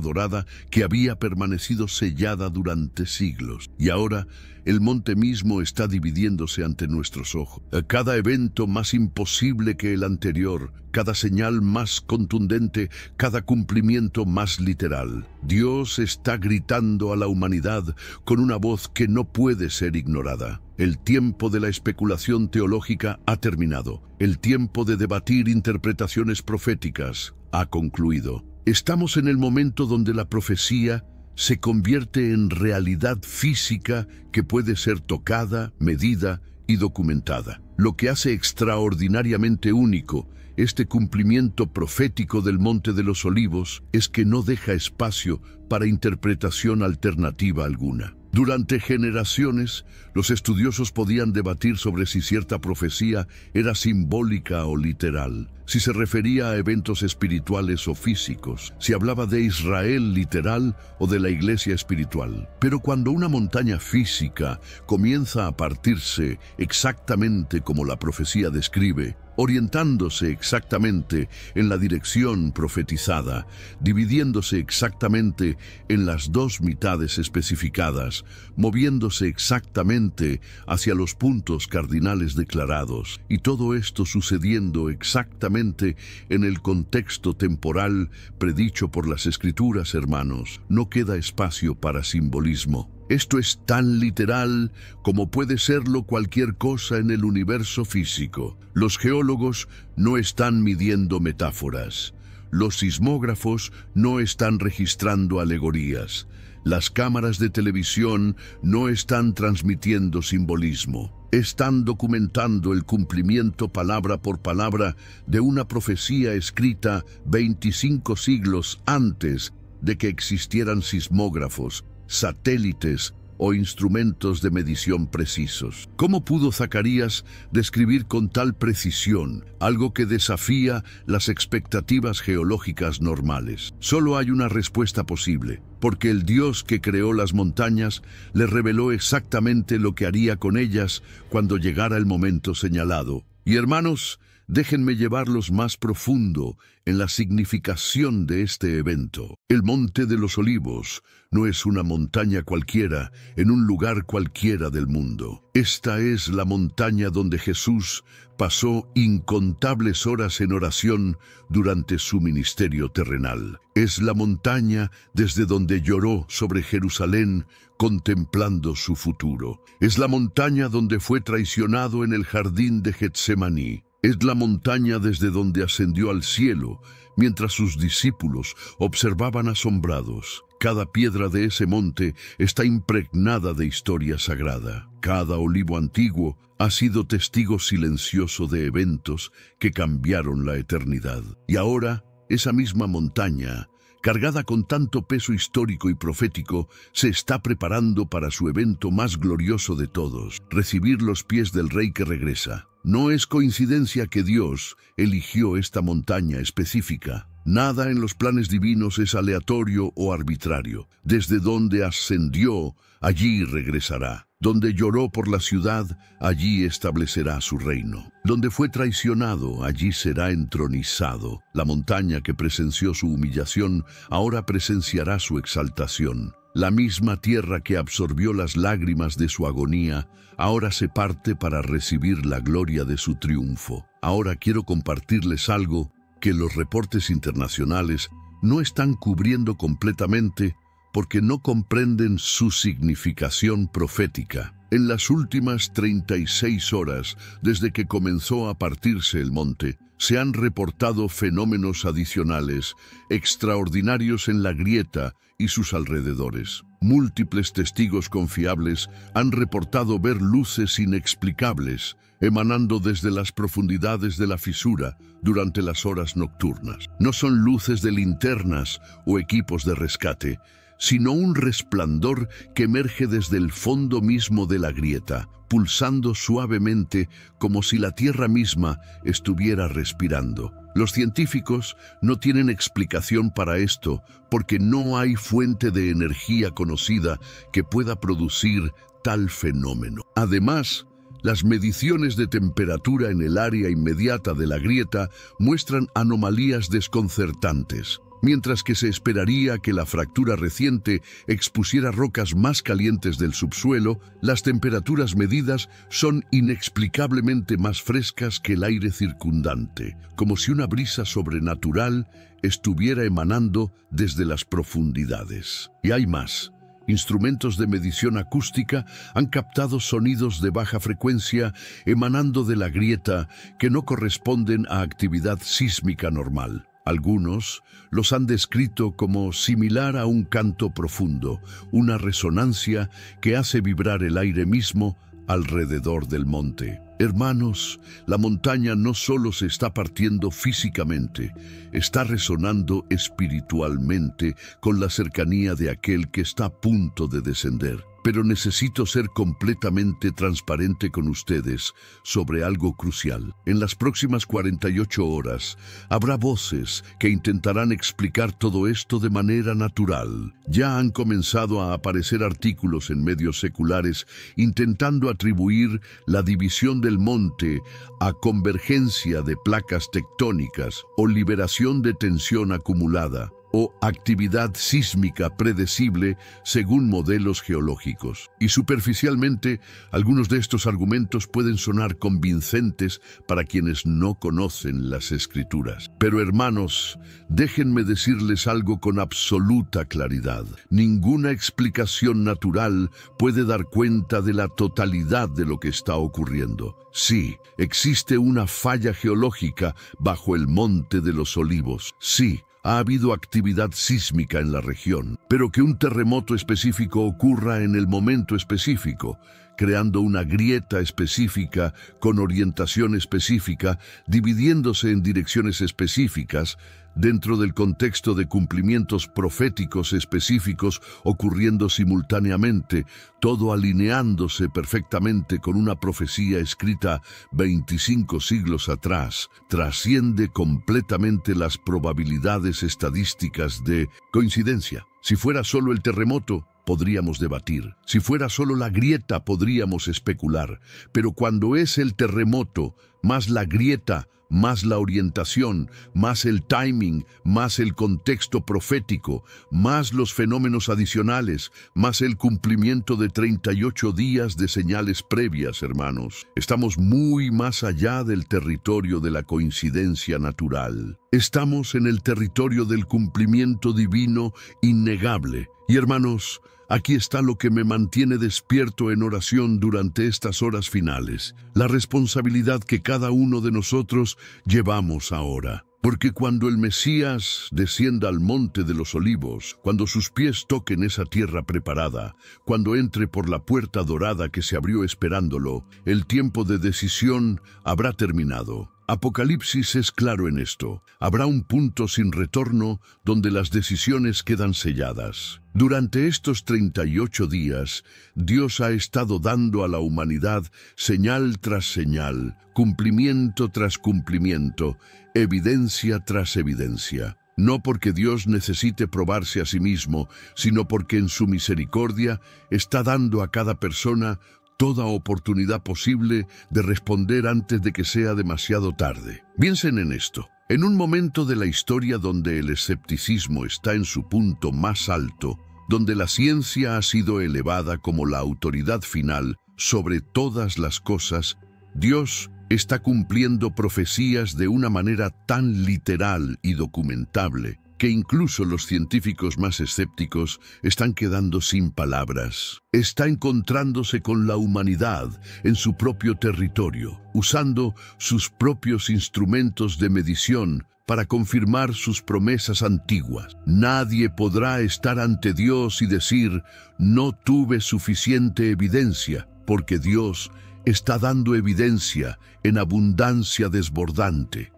dorada que había permanecido sellada durante siglos. Y ahora, el monte mismo está dividiéndose ante nuestros ojos. Cada evento más imposible que el anterior, cada señal más contundente, cada cumplimiento más literal. Dios está gritando a la humanidad con una voz que no puede ser ignorada. El tiempo de la especulación teológica ha terminado. El tiempo de debatir interpretaciones proféticas ha concluido. Estamos en el momento donde la profecía se convierte en realidad física que puede ser tocada, medida y documentada. Lo que hace extraordinariamente único este cumplimiento profético del Monte de los Olivos es que no deja espacio para interpretación alternativa alguna. Durante generaciones, los estudiosos podían debatir sobre si cierta profecía era simbólica o literal, si se refería a eventos espirituales o físicos, si hablaba de Israel literal o de la iglesia espiritual. Pero cuando una montaña física comienza a partirse exactamente como la profecía describe, orientándose exactamente en la dirección profetizada, dividiéndose exactamente en las dos mitades especificadas, moviéndose exactamente hacia los puntos cardinales declarados, y todo esto sucediendo exactamente en el contexto temporal predicho por las Escrituras, hermanos, no queda espacio para simbolismo. Esto es tan literal como puede serlo cualquier cosa en el universo físico. Los geólogos no están midiendo metáforas. Los sismógrafos no están registrando alegorías. Las cámaras de televisión no están transmitiendo simbolismo. Están documentando el cumplimiento palabra por palabra de una profecía escrita 25 siglos antes de que existieran sismógrafos, satélites o instrumentos de medición precisos. ¿Cómo pudo Zacarías describir con tal precisión algo que desafía las expectativas geológicas normales? Solo hay una respuesta posible, porque el Dios que creó las montañas le reveló exactamente lo que haría con ellas cuando llegara el momento señalado. Y hermanos, déjenme llevarlos más profundo en la significación de este evento. El Monte de los Olivos no es una montaña cualquiera en un lugar cualquiera del mundo. Esta es la montaña donde Jesús pasó incontables horas en oración durante su ministerio terrenal. Es la montaña desde donde lloró sobre Jerusalén contemplando su futuro. Es la montaña donde fue traicionado en el jardín de Getsemaní. Es la montaña desde donde ascendió al cielo, mientras sus discípulos observaban asombrados. Cada piedra de ese monte está impregnada de historia sagrada. Cada olivo antiguo ha sido testigo silencioso de eventos que cambiaron la eternidad. Y ahora, esa misma montaña, cargada con tanto peso histórico y profético, se está preparando para su evento más glorioso de todos, recibir los pies del Rey que regresa. No es coincidencia que Dios eligió esta montaña específica. Nada en los planes divinos es aleatorio o arbitrario. Desde donde ascendió, allí regresará. Donde lloró por la ciudad, allí establecerá su reino. Donde fue traicionado, allí será entronizado. La montaña que presenció su humillación, ahora presenciará su exaltación. La misma tierra que absorbió las lágrimas de su agonía, ahora se parte para recibir la gloria de su triunfo. Ahora quiero compartirles algo que los reportes internacionales no están cubriendo completamente porque no comprenden su significación profética. En las últimas 36 horas, desde que comenzó a partirse el monte, se han reportado fenómenos adicionales, extraordinarios en la grieta y sus alrededores. Múltiples testigos confiables han reportado ver luces inexplicables emanando desde las profundidades de la fisura durante las horas nocturnas. No son luces de linternas o equipos de rescate, sino un resplandor que emerge desde el fondo mismo de la grieta, pulsando suavemente como si la tierra misma estuviera respirando. Los científicos no tienen explicación para esto porque no hay fuente de energía conocida que pueda producir tal fenómeno. Además, las mediciones de temperatura en el área inmediata de la grieta muestran anomalías desconcertantes. Mientras que se esperaría que la fractura reciente expusiera rocas más calientes del subsuelo, las temperaturas medidas son inexplicablemente más frescas que el aire circundante, como si una brisa sobrenatural estuviera emanando desde las profundidades. Y hay más. Instrumentos de medición acústica han captado sonidos de baja frecuencia emanando de la grieta que no corresponden a actividad sísmica normal. Algunos los han descrito como similar a un canto profundo, una resonancia que hace vibrar el aire mismo alrededor del monte. Hermanos, la montaña no solo se está partiendo físicamente, está resonando espiritualmente con la cercanía de aquel que está a punto de descender. Pero necesito ser completamente transparente con ustedes sobre algo crucial. En las próximas 48 horas habrá voces que intentarán explicar todo esto de manera natural. Ya han comenzado a aparecer artículos en medios seculares intentando atribuir la división del monte a convergencia de placas tectónicas o liberación de tensión acumulada, o actividad sísmica predecible según modelos geológicos. Y superficialmente, algunos de estos argumentos pueden sonar convincentes para quienes no conocen las Escrituras. Pero hermanos, déjenme decirles algo con absoluta claridad. Ninguna explicación natural puede dar cuenta de la totalidad de lo que está ocurriendo. Sí, existe una falla geológica bajo el Monte de los Olivos. Sí, ha habido actividad sísmica en la región, pero que un terremoto específico ocurra en el momento específico, creando una grieta específica con orientación específica, dividiéndose en direcciones específicas, dentro del contexto de cumplimientos proféticos específicos ocurriendo simultáneamente, todo alineándose perfectamente con una profecía escrita 25 siglos atrás, trasciende completamente las probabilidades estadísticas de coincidencia. Si fuera solo el terremoto, podríamos debatir. Si fuera solo la grieta, podríamos especular. Pero cuando es el terremoto, más la grieta, más la orientación, más el timing, más el contexto profético, más los fenómenos adicionales, más el cumplimiento de 38 días de señales previas, hermanos. Estamos muy más allá del territorio de la coincidencia natural. Estamos en el territorio del cumplimiento divino innegable. Y hermanos, aquí está lo que me mantiene despierto en oración durante estas horas finales, la responsabilidad que cada uno de nosotros llevamos ahora. Porque cuando el Mesías descienda al Monte de los Olivos, cuando sus pies toquen esa tierra preparada, cuando entre por la puerta dorada que se abrió esperándolo, el tiempo de decisión habrá terminado. Apocalipsis es claro en esto. Habrá un punto sin retorno donde las decisiones quedan selladas. Durante estos 38 días, Dios ha estado dando a la humanidad señal tras señal, cumplimiento tras cumplimiento, evidencia tras evidencia. No porque Dios necesite probarse a sí mismo, sino porque en su misericordia está dando a cada persona toda oportunidad posible de responder antes de que sea demasiado tarde. Piensen en esto. En un momento de la historia donde el escepticismo está en su punto más alto, donde la ciencia ha sido elevada como la autoridad final sobre todas las cosas, Dios está cumpliendo profecías de una manera tan literal y documentable que incluso los científicos más escépticos están quedando sin palabras. Está encontrándose con la humanidad en su propio territorio, usando sus propios instrumentos de medición para confirmar sus promesas antiguas. Nadie podrá estar ante Dios y decir, no tuve suficiente evidencia, porque Dios está dando evidencia en abundancia desbordante.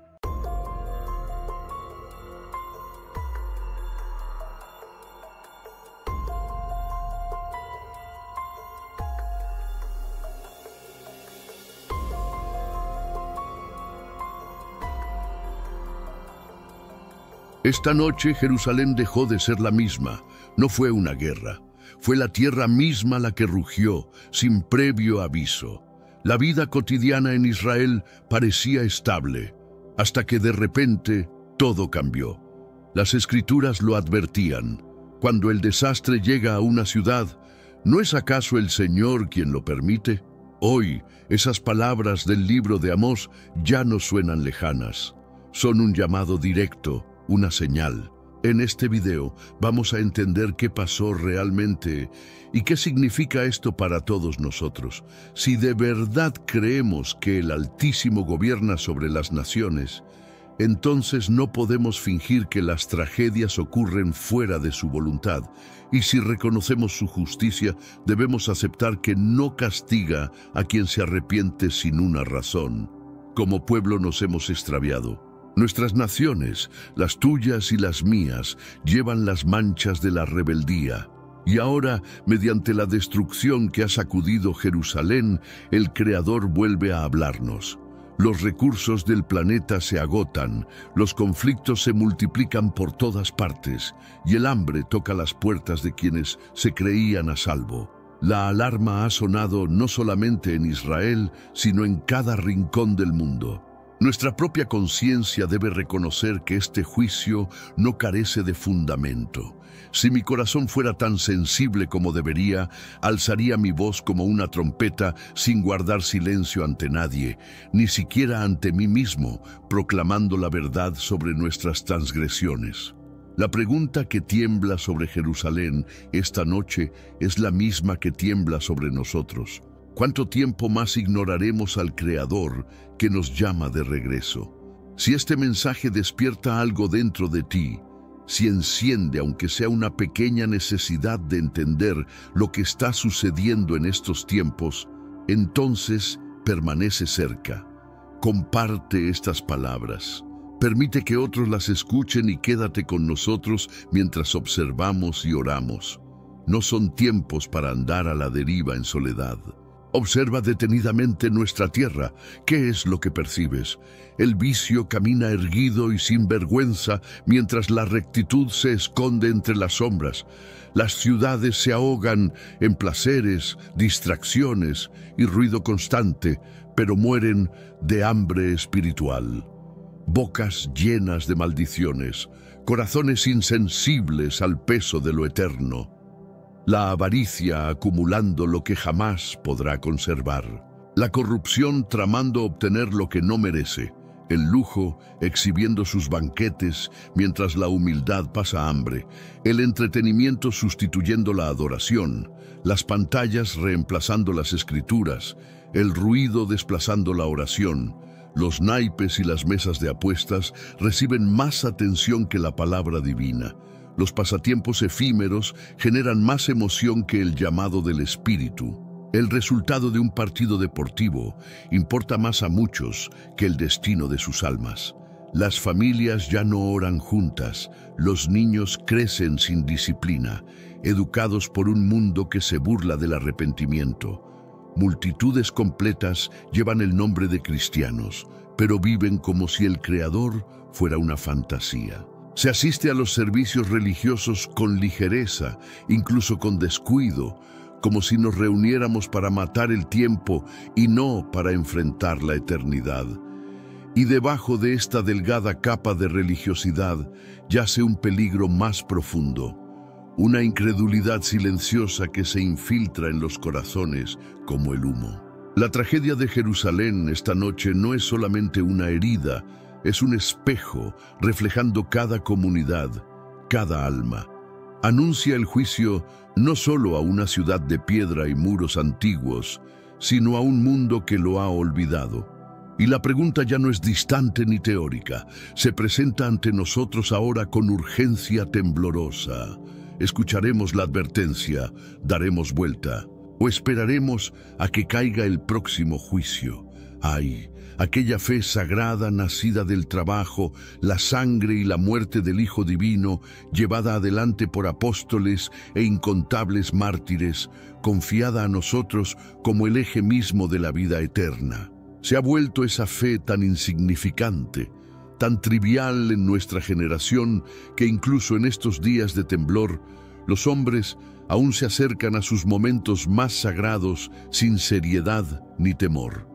Esta noche Jerusalén dejó de ser la misma. No fue una guerra. Fue la tierra misma la que rugió, sin previo aviso. La vida cotidiana en Israel parecía estable, hasta que de repente todo cambió. Las Escrituras lo advertían. Cuando el desastre llega a una ciudad, ¿no es acaso el Señor quien lo permite? Hoy, esas palabras del libro de Amós ya no suenan lejanas. Son un llamado directo, una señal. En este video vamos a entender qué pasó realmente y qué significa esto para todos nosotros. Si de verdad creemos que el Altísimo gobierna sobre las naciones, entonces no podemos fingir que las tragedias ocurren fuera de su voluntad. Y si reconocemos su justicia, debemos aceptar que no castiga a quien se arrepiente sin una razón. Como pueblo nos hemos extraviado. Nuestras naciones, las tuyas y las mías, llevan las manchas de la rebeldía. Y ahora, mediante la destrucción que ha sacudido Jerusalén, el Creador vuelve a hablarnos. Los recursos del planeta se agotan, los conflictos se multiplican por todas partes, y el hambre toca las puertas de quienes se creían a salvo. La alarma ha sonado no solamente en Israel, sino en cada rincón del mundo. Nuestra propia conciencia debe reconocer que este juicio no carece de fundamento. Si mi corazón fuera tan sensible como debería, alzaría mi voz como una trompeta sin guardar silencio ante nadie, ni siquiera ante mí mismo, proclamando la verdad sobre nuestras transgresiones. La pregunta que tiembla sobre Jerusalén esta noche es la misma que tiembla sobre nosotros. ¿Cuánto tiempo más ignoraremos al Creador que nos llama de regreso? Si este mensaje despierta algo dentro de ti, si enciende aunque sea una pequeña necesidad de entender lo que está sucediendo en estos tiempos, entonces permanece cerca. Comparte estas palabras. Permite que otros las escuchen y quédate con nosotros mientras observamos y oramos. No son tiempos para andar a la deriva en soledad. Observa detenidamente nuestra tierra. ¿Qué es lo que percibes? El vicio camina erguido y sin vergüenza, mientras la rectitud se esconde entre las sombras. Las ciudades se ahogan en placeres, distracciones y ruido constante, pero mueren de hambre espiritual. Bocas llenas de maldiciones, corazones insensibles al peso de lo eterno. La avaricia acumulando lo que jamás podrá conservar. La corrupción tramando obtener lo que no merece. El lujo exhibiendo sus banquetes mientras la humildad pasa hambre. El entretenimiento sustituyendo la adoración. Las pantallas reemplazando las escrituras. El ruido desplazando la oración. Los naipes y las mesas de apuestas reciben más atención que la palabra divina. Los pasatiempos efímeros generan más emoción que el llamado del espíritu. El resultado de un partido deportivo importa más a muchos que el destino de sus almas. Las familias ya no oran juntas, los niños crecen sin disciplina, educados por un mundo que se burla del arrepentimiento. Multitudes completas llevan el nombre de cristianos, pero viven como si el Creador fuera una fantasía. Se asiste a los servicios religiosos con ligereza, incluso con descuido, como si nos reuniéramos para matar el tiempo y no para enfrentar la eternidad. Y debajo de esta delgada capa de religiosidad yace un peligro más profundo, una incredulidad silenciosa que se infiltra en los corazones como el humo. La tragedia de Jerusalén esta noche no es solamente una herida, es un espejo reflejando cada comunidad, cada alma. Anuncia el juicio no solo a una ciudad de piedra y muros antiguos, sino a un mundo que lo ha olvidado. Y la pregunta ya no es distante ni teórica, se presenta ante nosotros ahora con urgencia temblorosa. ¿Escucharemos la advertencia, daremos vuelta, o esperaremos a que caiga el próximo juicio? Ay, aquella fe sagrada nacida del trabajo, la sangre y la muerte del Hijo Divino, llevada adelante por apóstoles e incontables mártires, confiada a nosotros como el eje mismo de la vida eterna. Se ha vuelto esa fe tan insignificante, tan trivial en nuestra generación, que incluso en estos días de temblor, los hombres aún se acercan a sus momentos más sagrados sin seriedad ni temor.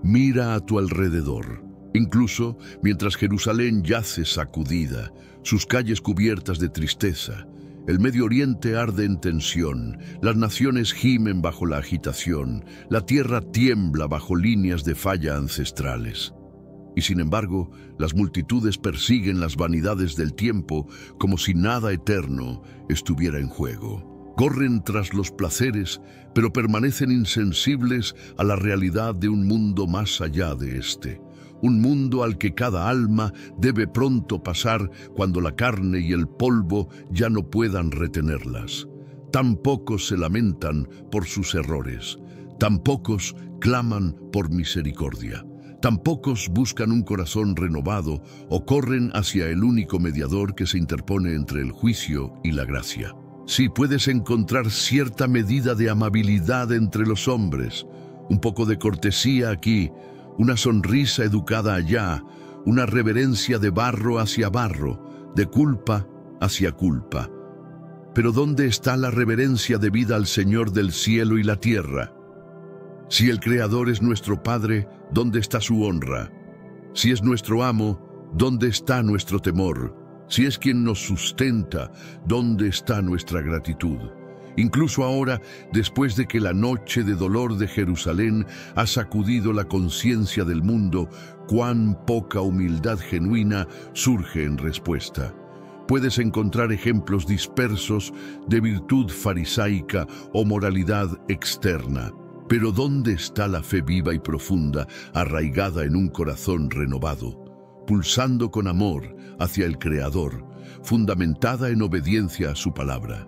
Mira a tu alrededor. Incluso mientras Jerusalén yace sacudida, sus calles cubiertas de tristeza, el Medio Oriente arde en tensión, las naciones gimen bajo la agitación, la tierra tiembla bajo líneas de falla ancestrales. Y sin embargo, las multitudes persiguen las vanidades del tiempo como si nada eterno estuviera en juego. Corren tras los placeres, pero permanecen insensibles a la realidad de un mundo más allá de este. Un mundo al que cada alma debe pronto pasar cuando la carne y el polvo ya no puedan retenerlas. Tan pocos se lamentan por sus errores, tan pocos claman por misericordia, tan pocos buscan un corazón renovado o corren hacia el único mediador que se interpone entre el juicio y la gracia. Sí, puedes encontrar cierta medida de amabilidad entre los hombres, un poco de cortesía aquí, una sonrisa educada allá, una reverencia de barro hacia barro, de culpa hacia culpa. Pero ¿dónde está la reverencia debida al Señor del cielo y la tierra? Si el Creador es nuestro Padre, ¿dónde está su honra? Si es nuestro amo, ¿dónde está nuestro temor? Si es quien nos sustenta, ¿dónde está nuestra gratitud? Incluso ahora, después de que la noche de dolor de Jerusalén ha sacudido la conciencia del mundo, cuán poca humildad genuina surge en respuesta. Puedes encontrar ejemplos dispersos de virtud farisaica o moralidad externa. Pero ¿dónde está la fe viva y profunda, arraigada en un corazón renovado, pulsando con amor hacia el Creador, fundamentada en obediencia a su palabra?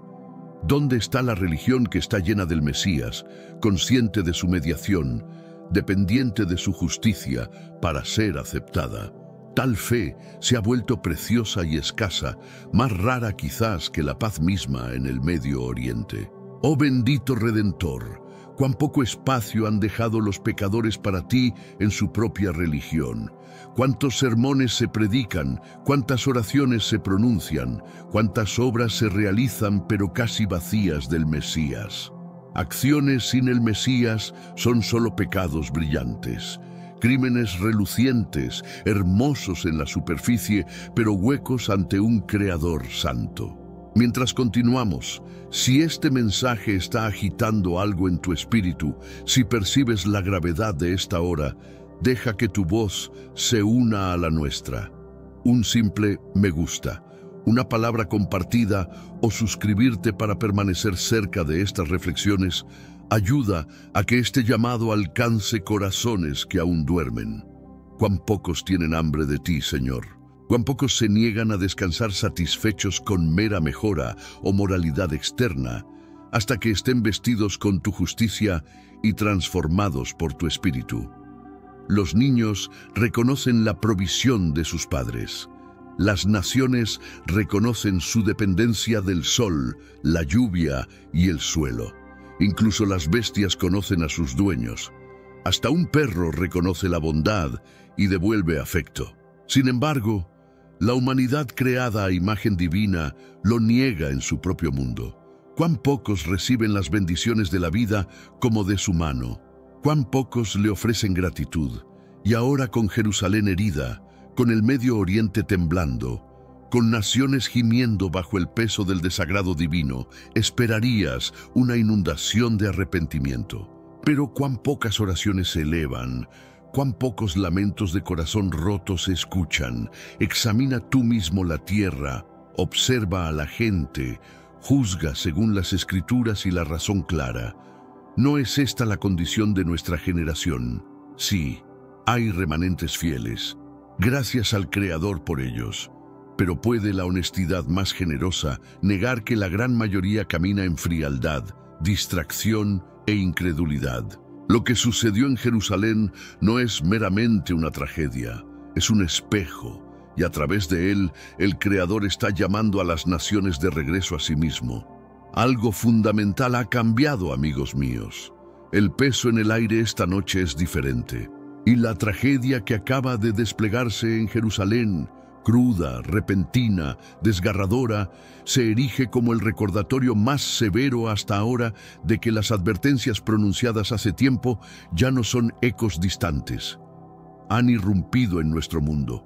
¿Dónde está la religión que está llena del Mesías, consciente de su mediación, dependiente de su justicia para ser aceptada? Tal fe se ha vuelto preciosa y escasa, más rara quizás que la paz misma en el Medio Oriente. Oh bendito Redentor, cuán poco espacio han dejado los pecadores para ti en su propia religión. Cuántos sermones se predican, cuántas oraciones se pronuncian, cuántas obras se realizan pero casi vacías del Mesías. Acciones sin el Mesías son solo pecados brillantes, crímenes relucientes, hermosos en la superficie, pero huecos ante un Creador santo. Mientras continuamos, si este mensaje está agitando algo en tu espíritu, si percibes la gravedad de esta hora, deja que tu voz se una a la nuestra. Un simple me gusta, una palabra compartida o suscribirte para permanecer cerca de estas reflexiones ayuda a que este llamado alcance corazones que aún duermen. Cuán pocos tienen hambre de ti, Señor. Cuán pocos se niegan a descansar satisfechos con mera mejora o moralidad externa, hasta que estén vestidos con tu justicia y transformados por tu espíritu. Los niños reconocen la provisión de sus padres. Las naciones reconocen su dependencia del sol, la lluvia y el suelo. Incluso las bestias conocen a sus dueños. Hasta un perro reconoce la bondad y devuelve afecto. Sin embargo, la humanidad creada a imagen divina lo niega en su propio mundo. Cuán pocos reciben las bendiciones de la vida como de su mano. Cuán pocos le ofrecen gratitud. Y ahora con Jerusalén herida, con el Medio Oriente temblando, Con naciones gimiendo bajo el peso del desagrado divino, esperarías una inundación de arrepentimiento. Pero cuán pocas oraciones se elevan, cuán pocos lamentos de corazón roto se escuchan. Examina tú mismo la tierra, observa a la gente, juzga según las Escrituras y la razón clara. ¿No es esta la condición de nuestra generación? Sí, hay remanentes fieles. Gracias al Creador por ellos. Pero ¿puede la honestidad más generosa negar que la gran mayoría camina en frialdad, distracción e incredulidad? Lo que sucedió en Jerusalén no es meramente una tragedia, es un espejo, y a través de él, el Creador está llamando a las naciones de regreso a sí mismo. Algo fundamental ha cambiado, amigos míos. El peso en el aire esta noche es diferente, y la tragedia que acaba de desplegarse en Jerusalén, cruda, repentina, desgarradora, se erige como el recordatorio más severo hasta ahora de que las advertencias pronunciadas hace tiempo ya no son ecos distantes. Han irrumpido en nuestro mundo.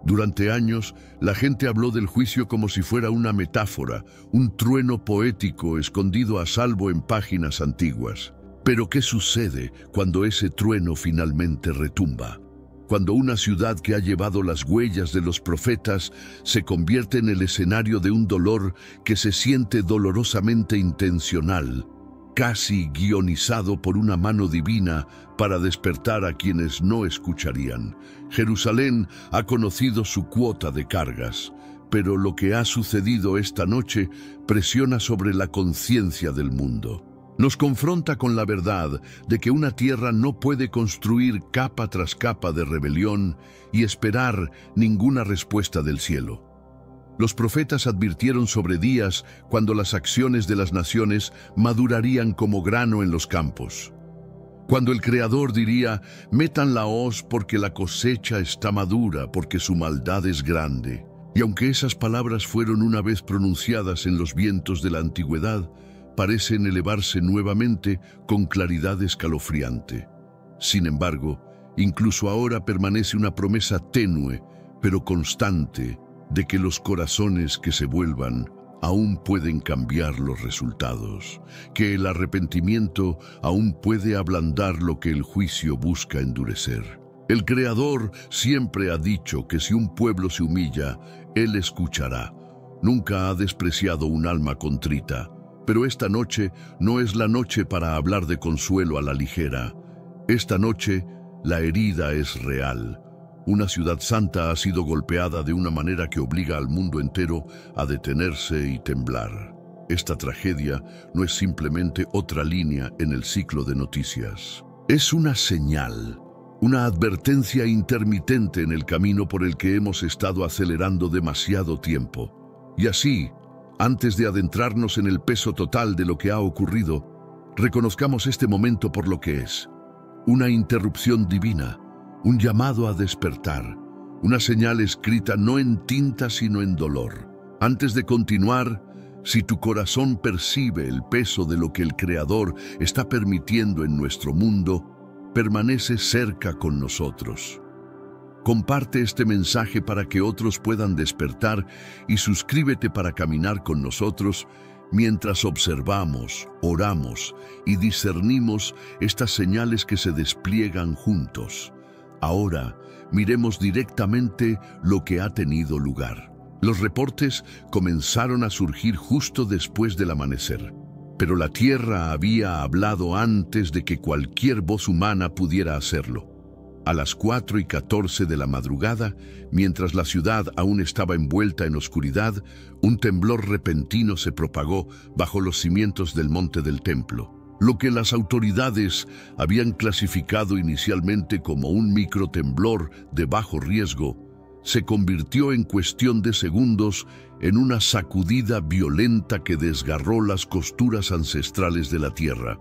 Durante años, la gente habló del juicio como si fuera una metáfora, un trueno poético escondido a salvo en páginas antiguas. Pero ¿qué sucede cuando ese trueno finalmente retumba? Cuando una ciudad que ha llevado las huellas de los profetas se convierte en el escenario de un dolor que se siente dolorosamente intencional, casi guionizado por una mano divina para despertar a quienes no escucharían. Jerusalén ha conocido su cuota de cargas, pero lo que ha sucedido esta noche presiona sobre la conciencia del mundo. Nos confronta con la verdad de que una tierra no puede construir capa tras capa de rebelión y esperar ninguna respuesta del cielo. Los profetas advirtieron sobre días cuando las acciones de las naciones madurarían como grano en los campos. Cuando el Creador diría, metan la hoz porque la cosecha está madura, porque su maldad es grande. Y aunque esas palabras fueron una vez pronunciadas en los vientos de la antigüedad, parecen elevarse nuevamente con claridad escalofriante. Sin embargo, incluso ahora permanece una promesa tenue, pero constante, de que los corazones que se vuelvan aún pueden cambiar los resultados, que el arrepentimiento aún puede ablandar lo que el juicio busca endurecer. El Creador siempre ha dicho que si un pueblo se humilla, Él escuchará. Nunca ha despreciado un alma contrita. Pero esta noche no es la noche para hablar de consuelo a la ligera. Esta noche la herida es real. Una ciudad santa ha sido golpeada de una manera que obliga al mundo entero a detenerse y temblar. Esta tragedia no es simplemente otra línea en el ciclo de noticias. Es una señal, una advertencia intermitente en el camino por el que hemos estado acelerando demasiado tiempo. Y así, antes de adentrarnos en el peso total de lo que ha ocurrido, reconozcamos este momento por lo que es: una interrupción divina, un llamado a despertar, una señal escrita no en tinta sino en dolor. Antes de continuar, si tu corazón percibe el peso de lo que el Creador está permitiendo en nuestro mundo, permanece cerca con nosotros. Comparte este mensaje para que otros puedan despertar y suscríbete para caminar con nosotros mientras observamos, oramos y discernimos estas señales que se despliegan juntos. Ahora, miremos directamente lo que ha tenido lugar. Los reportes comenzaron a surgir justo después del amanecer, pero la tierra había hablado antes de que cualquier voz humana pudiera hacerlo. A las 4:14 de la madrugada, mientras la ciudad aún estaba envuelta en oscuridad, un temblor repentino se propagó bajo los cimientos del monte del templo. Lo que las autoridades habían clasificado inicialmente como un microtemblor de bajo riesgo, se convirtió en cuestión de segundos en una sacudida violenta que desgarró las costuras ancestrales de la tierra.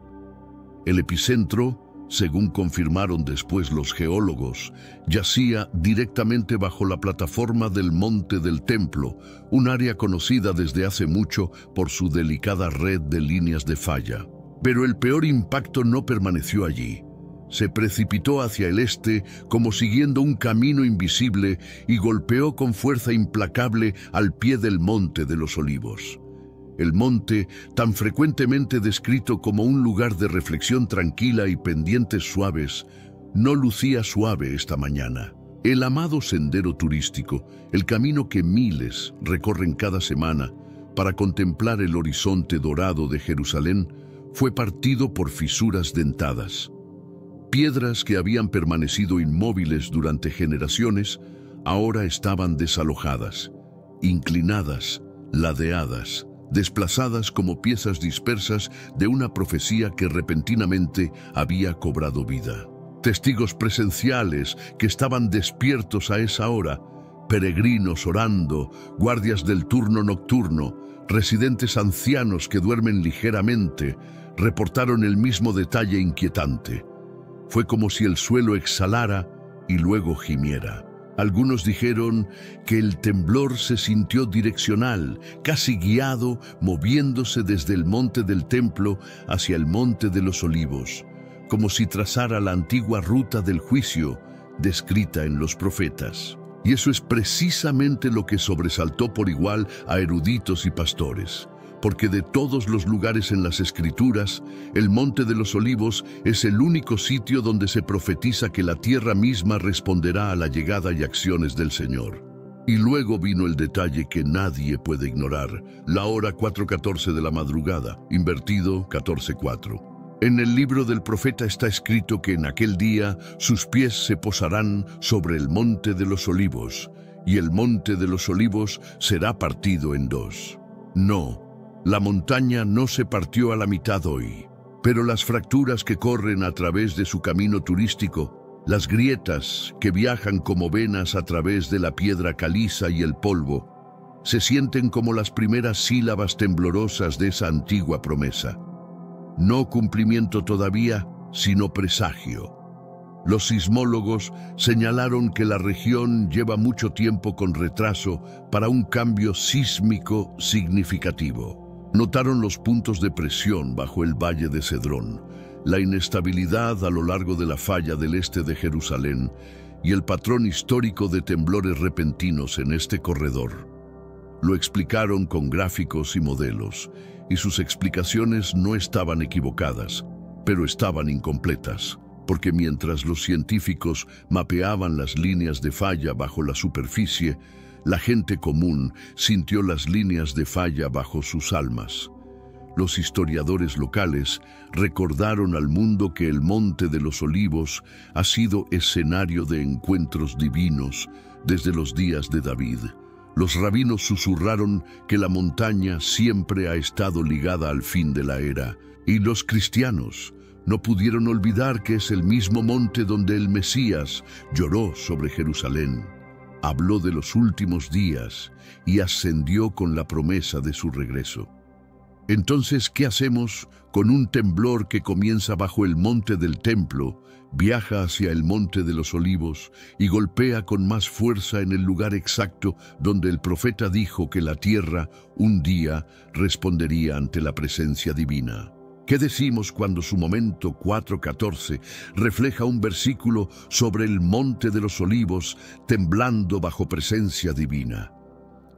El epicentro, según confirmaron después los geólogos, yacía directamente bajo la plataforma del monte del templo, un área conocida desde hace mucho por su delicada red de líneas de falla. Pero el peor impacto no permaneció allí. Se precipitó hacia el este como siguiendo un camino invisible y golpeó con fuerza implacable al pie del Monte de los Olivos. El monte, tan frecuentemente descrito como un lugar de reflexión tranquila y pendientes suaves, no lucía suave esta mañana. El amado sendero turístico, el camino que miles recorren cada semana para contemplar el horizonte dorado de Jerusalén, fue partido por fisuras dentadas. Piedras que habían permanecido inmóviles durante generaciones, ahora estaban desalojadas, inclinadas, ladeadas, desplazadas como piezas dispersas de una profecía que repentinamente había cobrado vida. Testigos presenciales que estaban despiertos a esa hora, peregrinos orando, guardias del turno nocturno, residentes ancianos que duermen ligeramente, reportaron el mismo detalle inquietante. Fue como si el suelo exhalara y luego gimiera. Algunos dijeron que el temblor se sintió direccional, casi guiado, moviéndose desde el monte del templo hacia el monte de los Olivos, como si trazara la antigua ruta del juicio descrita en los profetas. Y eso es precisamente lo que sobresaltó por igual a eruditos y pastores, porque de todos los lugares en las Escrituras, el Monte de los Olivos es el único sitio donde se profetiza que la tierra misma responderá a la llegada y acciones del Señor. Y luego vino el detalle que nadie puede ignorar, la hora 4:14 de la madrugada, invertido 14:4. En el libro del profeta está escrito que en aquel día sus pies se posarán sobre el Monte de los Olivos, y el Monte de los Olivos será partido en dos. No, la montaña no se partió a la mitad hoy, pero las fracturas que corren a través de su camino turístico, las grietas que viajan como venas a través de la piedra caliza y el polvo, se sienten como las primeras sílabas temblorosas de esa antigua promesa. No cumplimiento todavía, sino presagio. Los sismólogos señalaron que la región lleva mucho tiempo con retraso para un cambio sísmico significativo. Notaron los puntos de presión bajo el valle de Cedrón, la inestabilidad a lo largo de la falla del este de Jerusalén y el patrón histórico de temblores repentinos en este corredor. Lo explicaron con gráficos y modelos, y sus explicaciones no estaban equivocadas, pero estaban incompletas, porque mientras los científicos mapeaban las líneas de falla bajo la superficie, la gente común sintió las líneas de falla bajo sus almas. Los historiadores locales recordaron al mundo que el Monte de los Olivos ha sido escenario de encuentros divinos desde los días de David. Los rabinos susurraron que la montaña siempre ha estado ligada al fin de la era, y los cristianos no pudieron olvidar que es el mismo monte donde el Mesías lloró sobre Jerusalén, habló de los últimos días y ascendió con la promesa de su regreso. Entonces, ¿qué hacemos con un temblor que comienza bajo el monte del templo, viaja hacia el Monte de los Olivos y golpea con más fuerza en el lugar exacto donde el profeta dijo que la tierra un día respondería ante la presencia divina? ¿Qué decimos cuando su momento 4:14 refleja un versículo sobre el Monte de los Olivos temblando bajo presencia divina?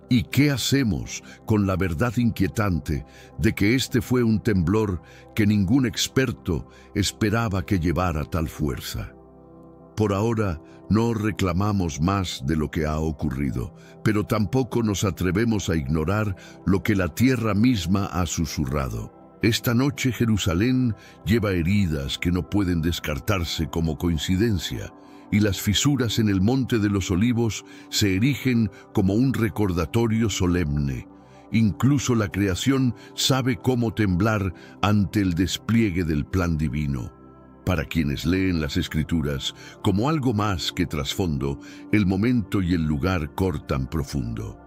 ¿Y qué hacemos con la verdad inquietante de que este fue un temblor que ningún experto esperaba que llevara tal fuerza? Por ahora no reclamamos más de lo que ha ocurrido, pero tampoco nos atrevemos a ignorar lo que la tierra misma ha susurrado. Esta noche Jerusalén lleva heridas que no pueden descartarse como coincidencia, y las fisuras en el Monte de los Olivos se erigen como un recordatorio solemne. Incluso la creación sabe cómo temblar ante el despliegue del plan divino. Para quienes leen las Escrituras, como algo más que trasfondo, el momento y el lugar cortan profundo.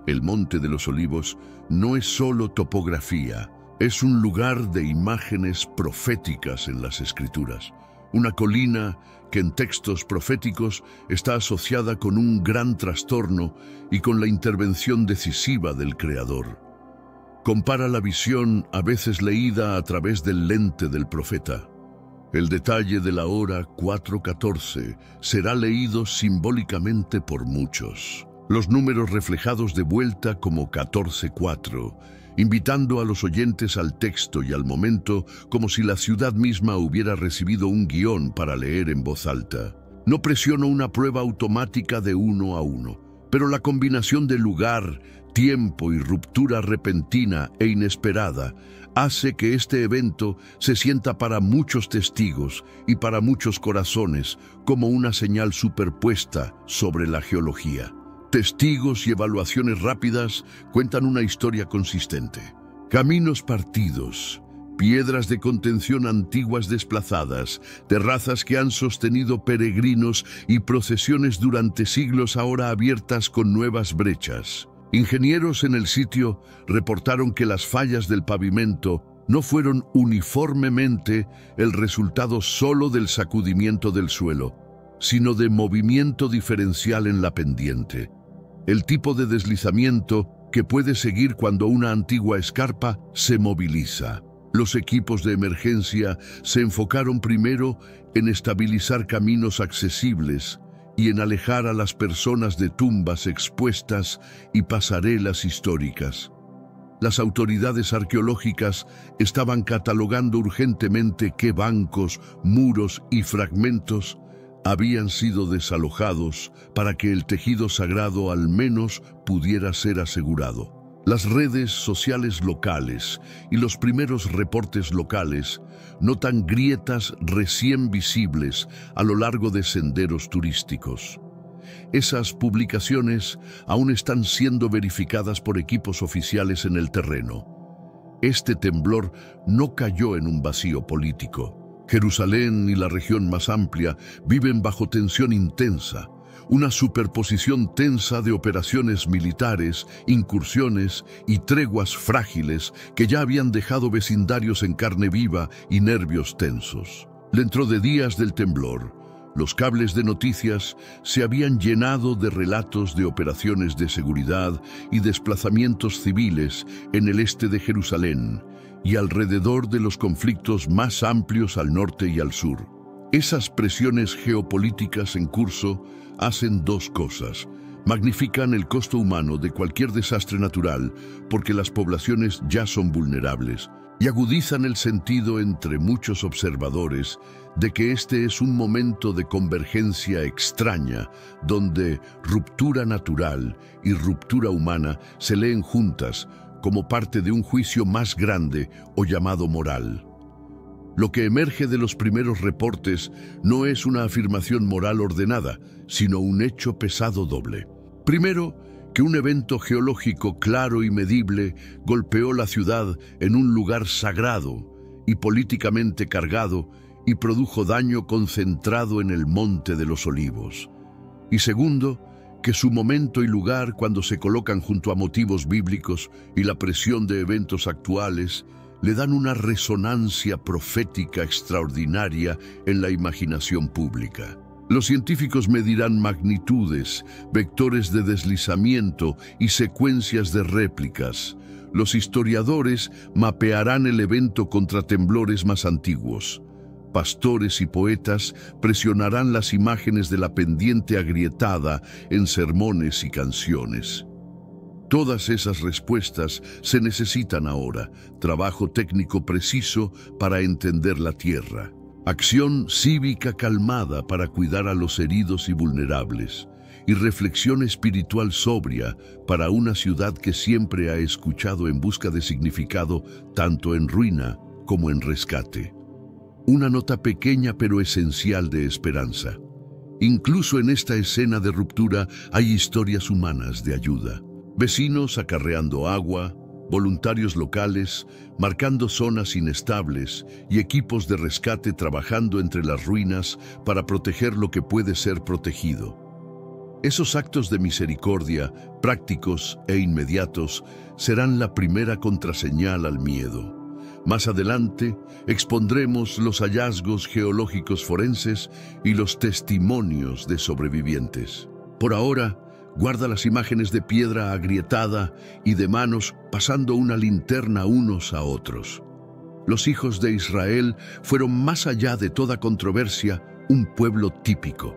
El Monte de los Olivos no es solo topografía, es un lugar de imágenes proféticas en las Escrituras. Una colina que en textos proféticos está asociada con un gran trastorno y con la intervención decisiva del Creador. Compara la visión a veces leída a través del lente del profeta. El detalle de la hora 4:14 será leído simbólicamente por muchos. Los números reflejados de vuelta como 14:4, invitando a los oyentes al texto y al momento como si la ciudad misma hubiera recibido un guión para leer en voz alta. No presiono una prueba automática de 1 a 1, pero la combinación de lugar, tiempo y ruptura repentina e inesperada hace que este evento se sienta para muchos testigos y para muchos corazones como una señal superpuesta sobre la geología. Testigos y evaluaciones rápidas cuentan una historia consistente. Caminos partidos, piedras de contención antiguas desplazadas, terrazas que han sostenido peregrinos y procesiones durante siglos ahora abiertas con nuevas brechas. Ingenieros en el sitio reportaron que las fallas del pavimento no fueron uniformemente el resultado solo del sacudimiento del suelo, sino de movimiento diferencial en la pendiente. El tipo de deslizamiento que puede seguir cuando una antigua escarpa se moviliza. Los equipos de emergencia se enfocaron primero en estabilizar caminos accesibles y en alejar a las personas de tumbas expuestas y pasarelas históricas. Las autoridades arqueológicas estaban catalogando urgentemente qué bancos, muros y fragmentos habían sido desalojados para que el tejido sagrado al menos pudiera ser asegurado. Las redes sociales locales y los primeros reportes locales notan grietas recién visibles a lo largo de senderos turísticos. Esas publicaciones aún están siendo verificadas por equipos oficiales en el terreno. Este temblor no cayó en un vacío político. Jerusalén y la región más amplia viven bajo tensión intensa, una superposición tensa de operaciones militares, incursiones y treguas frágiles que ya habían dejado vecindarios en carne viva y nervios tensos. Dentro de días del temblor, los cables de noticias se habían llenado de relatos de operaciones de seguridad y desplazamientos civiles en el este de Jerusalén y alrededor de los conflictos más amplios al norte y al sur. Esas presiones geopolíticas en curso hacen dos cosas. Magnifican el costo humano de cualquier desastre natural porque las poblaciones ya son vulnerables y agudizan el sentido entre muchos observadores de que este es un momento de convergencia extraña donde ruptura natural y ruptura humana se leen juntas como parte de un juicio más grande o llamado moral. Lo que emerge de los primeros reportes no es una afirmación moral ordenada, sino un hecho pesado doble. Primero, que un evento geológico claro y medible golpeó la ciudad en un lugar sagrado y políticamente cargado y produjo daño concentrado en el Monte de los Olivos. Y segundo, que su momento y lugar cuando se colocan junto a motivos bíblicos y la presión de eventos actuales le dan una resonancia profética extraordinaria en la imaginación pública. Los científicos medirán magnitudes, vectores de deslizamiento y secuencias de réplicas. Los historiadores mapearán el evento contra temblores más antiguos. Pastores y poetas presionarán las imágenes de la pendiente agrietada en sermones y canciones. Todas esas respuestas se necesitan ahora, trabajo técnico preciso para entender la tierra, acción cívica calmada para cuidar a los heridos y vulnerables, y reflexión espiritual sobria para una ciudad que siempre ha escuchado en busca de significado tanto en ruina como en rescate. Una nota pequeña pero esencial de esperanza. Incluso en esta escena de ruptura hay historias humanas de ayuda. Vecinos acarreando agua, voluntarios locales marcando zonas inestables y equipos de rescate trabajando entre las ruinas para proteger lo que puede ser protegido. Esos actos de misericordia, prácticos e inmediatos, serán la primera contraseñal al miedo. Más adelante expondremos los hallazgos geológicos forenses y los testimonios de sobrevivientes. Por ahora, guarda las imágenes de piedra agrietada y de manos pasando una linterna unos a otros. Los hijos de Israel fueron más allá de toda controversia un pueblo típico.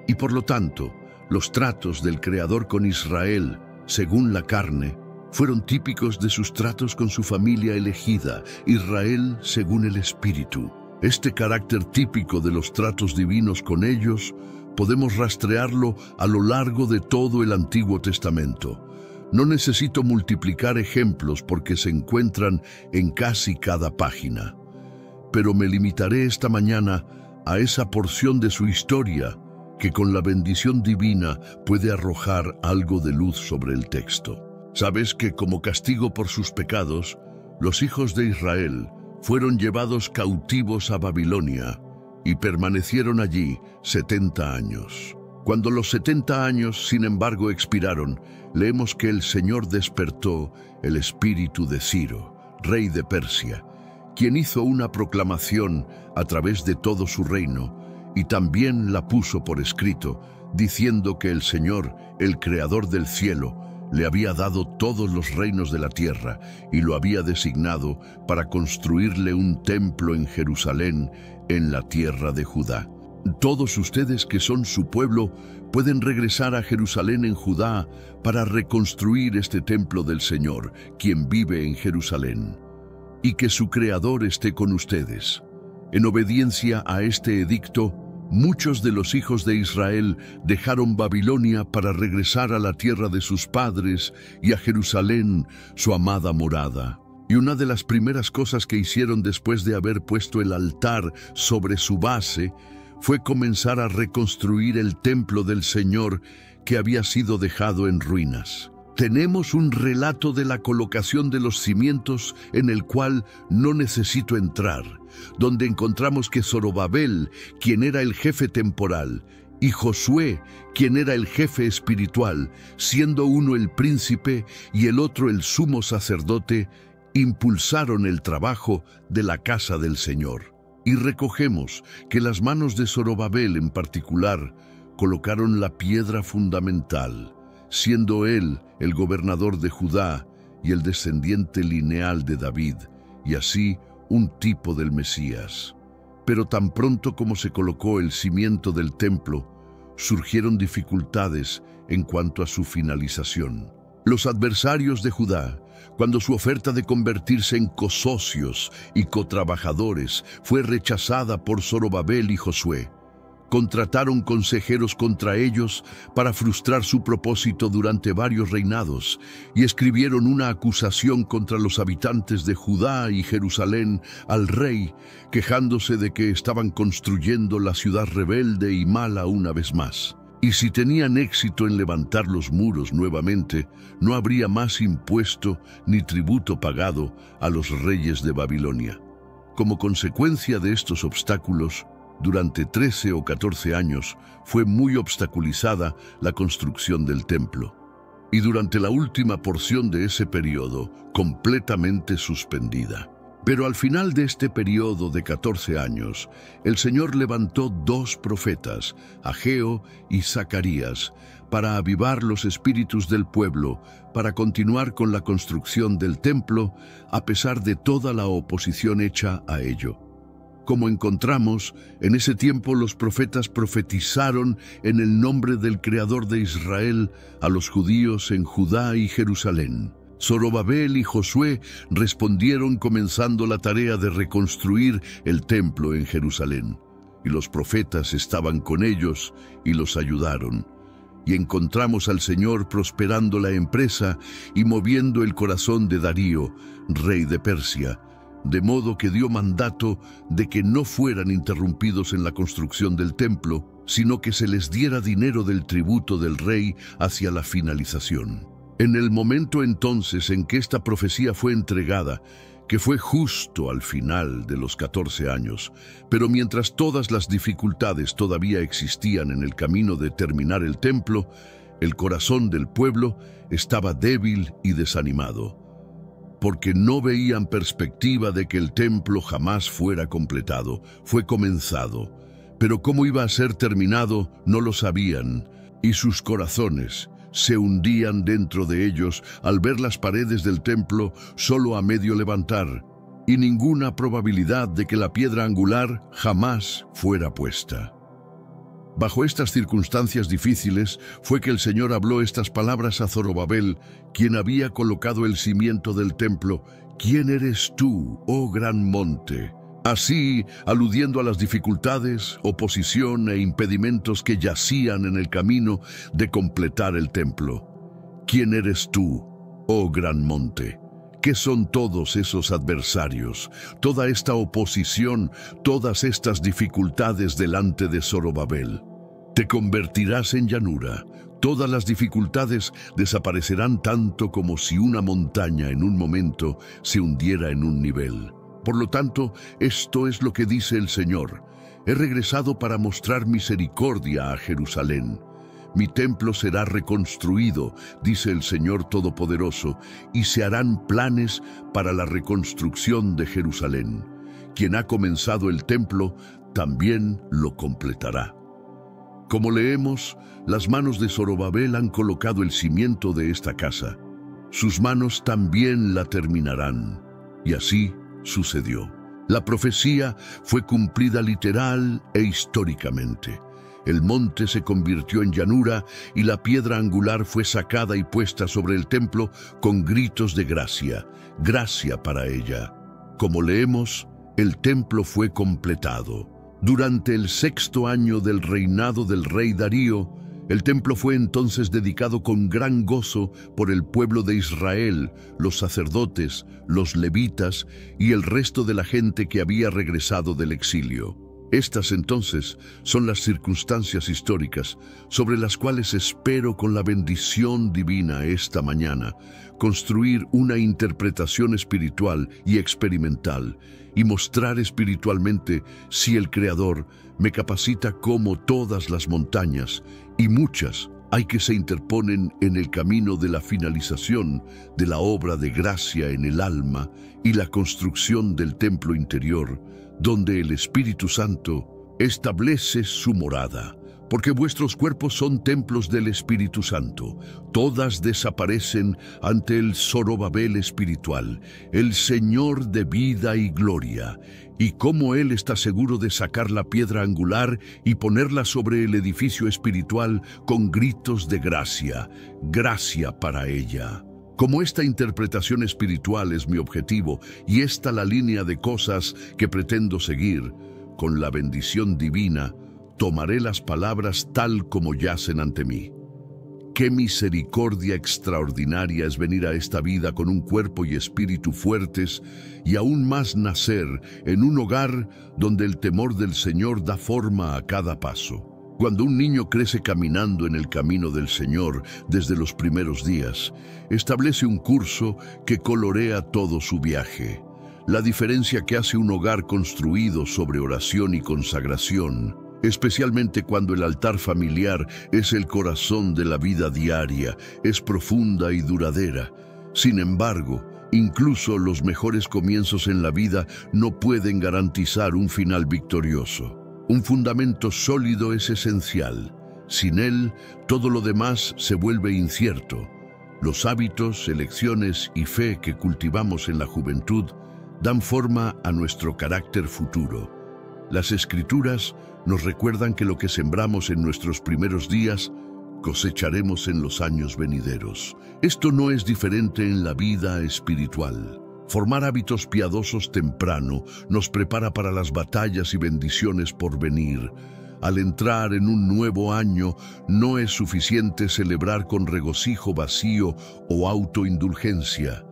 Y por lo tanto, los tratos del Creador con Israel, según la carne, fueron típicos de sus tratos con su familia elegida, Israel según el Espíritu. Este carácter típico de los tratos divinos con ellos podemos rastrearlo a lo largo de todo el Antiguo Testamento. No necesito multiplicar ejemplos porque se encuentran en casi cada página. Pero me limitaré esta mañana a esa porción de su historia que con la bendición divina puede arrojar algo de luz sobre el texto. ¿Sabes que como castigo por sus pecados, los hijos de Israel fueron llevados cautivos a Babilonia y permanecieron allí 70 años? Cuando los 70 años, sin embargo, expiraron, leemos que el Señor despertó el espíritu de Ciro, rey de Persia, quien hizo una proclamación a través de todo su reino y también la puso por escrito, diciendo que el Señor, el Creador del cielo, le había dado todos los reinos de la tierra y lo había designado para construirle un templo en Jerusalén, en la tierra de Judá. Todos ustedes que son su pueblo pueden regresar a Jerusalén en Judá para reconstruir este templo del Señor, quien vive en Jerusalén, y que su Creador esté con ustedes. En obediencia a este edicto, muchos de los hijos de Israel dejaron Babilonia para regresar a la tierra de sus padres y a Jerusalén, su amada morada. Y una de las primeras cosas que hicieron después de haber puesto el altar sobre su base fue comenzar a reconstruir el templo del Señor que había sido dejado en ruinas. Tenemos un relato de la colocación de los cimientos en el cual no necesito entrar, donde encontramos que Zorobabel, quien era el jefe temporal, y Josué, quien era el jefe espiritual, siendo uno el príncipe y el otro el sumo sacerdote, impulsaron el trabajo de la casa del Señor. Y recogemos que las manos de Zorobabel en particular colocaron la piedra fundamental, siendo él el gobernador de Judá y el descendiente lineal de David, y así un tipo del Mesías. Pero tan pronto como se colocó el cimiento del templo, surgieron dificultades en cuanto a su finalización. Los adversarios de Judá, cuando su oferta de convertirse en cosocios y cotrabajadores fue rechazada por Zorobabel y Josué, contrataron consejeros contra ellos para frustrar su propósito durante varios reinados y escribieron una acusación contra los habitantes de Judá y Jerusalén al rey, quejándose de que estaban construyendo la ciudad rebelde y mala una vez más. Y si tenían éxito en levantar los muros nuevamente, no habría más impuesto ni tributo pagado a los reyes de Babilonia. Como consecuencia de estos obstáculos, durante 13 o 14 años fue muy obstaculizada la construcción del templo. Y durante la última porción de ese periodo, completamente suspendida. Pero al final de este periodo de 14 años, el Señor levantó 2 profetas, Ageo y Zacarías, para avivar los espíritus del pueblo, para continuar con la construcción del templo, a pesar de toda la oposición hecha a ello. Como encontramos, en ese tiempo los profetas profetizaron en el nombre del Creador de Israel a los judíos en Judá y Jerusalén. Zorobabel y Josué respondieron comenzando la tarea de reconstruir el templo en Jerusalén. Y los profetas estaban con ellos y los ayudaron. Y encontramos al Señor prosperando la empresa y moviendo el corazón de Darío, rey de Persia, de modo que dio mandato de que no fueran interrumpidos en la construcción del templo, sino que se les diera dinero del tributo del rey hacia la finalización. En el momento entonces en que esta profecía fue entregada, que fue justo al final de los 14 años, pero mientras todas las dificultades todavía existían en el camino de terminar el templo, el corazón del pueblo estaba débil y desanimado, porque no veían perspectiva de que el templo jamás fuera completado. Fue comenzado, pero cómo iba a ser terminado no lo sabían, y sus corazones se hundían dentro de ellos al ver las paredes del templo solo a medio levantar, y ninguna probabilidad de que la piedra angular jamás fuera puesta. Bajo estas circunstancias difíciles fue que el Señor habló estas palabras a Zorobabel, quien había colocado el cimiento del templo: ¿Quién eres tú, oh gran monte? Así, aludiendo a las dificultades, oposición e impedimentos que yacían en el camino de completar el templo. ¿Quién eres tú, oh gran monte? ¿Qué son todos esos adversarios, toda esta oposición, todas estas dificultades delante de Zorobabel? Te convertirás en llanura. Todas las dificultades desaparecerán tanto como si una montaña en un momento se hundiera en un nivel. Por lo tanto, esto es lo que dice el Señor: he regresado para mostrar misericordia a Jerusalén. Mi templo será reconstruido, dice el Señor Todopoderoso, y se harán planes para la reconstrucción de Jerusalén. Quien ha comenzado el templo, también lo completará. Como leemos, las manos de Zorobabel han colocado el cimiento de esta casa. Sus manos también la terminarán. Y así sucedió. La profecía fue cumplida literal e históricamente. El monte se convirtió en llanura y la piedra angular fue sacada y puesta sobre el templo con gritos de gracia, gracia para ella. Como leemos, el templo fue completado. Durante el 6º año del reinado del rey Darío, el templo fue entonces dedicado con gran gozo por el pueblo de Israel, los sacerdotes, los levitas y el resto de la gente que había regresado del exilio. Estas entonces son las circunstancias históricas sobre las cuales espero, con la bendición divina esta mañana, construir una interpretación espiritual y experimental y mostrar espiritualmente si el Creador me capacita como todas las montañas, y muchas hay que se interponen en el camino de la finalización de la obra de gracia en el alma y la construcción del templo interior, donde el Espíritu Santo establece su morada, porque vuestros cuerpos son templos del Espíritu Santo. Todas desaparecen ante el Zorobabel espiritual, el Señor de vida y gloria, y cómo Él está seguro de sacar la piedra angular y ponerla sobre el edificio espiritual con gritos de gracia, gracia para ella. Como esta interpretación espiritual es mi objetivo y esta la línea de cosas que pretendo seguir, con la bendición divina, tomaré las palabras tal como yacen ante mí. Qué misericordia extraordinaria es venir a esta vida con un cuerpo y espíritu fuertes, y aún más nacer en un hogar donde el temor del Señor da forma a cada paso. Cuando un niño crece caminando en el camino del Señor desde los primeros días, establece un curso que colorea todo su viaje. La diferencia que hace un hogar construido sobre oración y consagración, especialmente cuando el altar familiar es el corazón de la vida diaria, es profunda y duradera. Sin embargo, incluso los mejores comienzos en la vida no pueden garantizar un final victorioso. Un fundamento sólido es esencial. Sin él, todo lo demás se vuelve incierto. Los hábitos, elecciones y fe que cultivamos en la juventud dan forma a nuestro carácter futuro. Las Escrituras nos recuerdan que lo que sembramos en nuestros primeros días, cosecharemos en los años venideros. Esto no es diferente en la vida espiritual. Formar hábitos piadosos temprano nos prepara para las batallas y bendiciones por venir. Al entrar en un nuevo año, no es suficiente celebrar con regocijo vacío o autoindulgencia.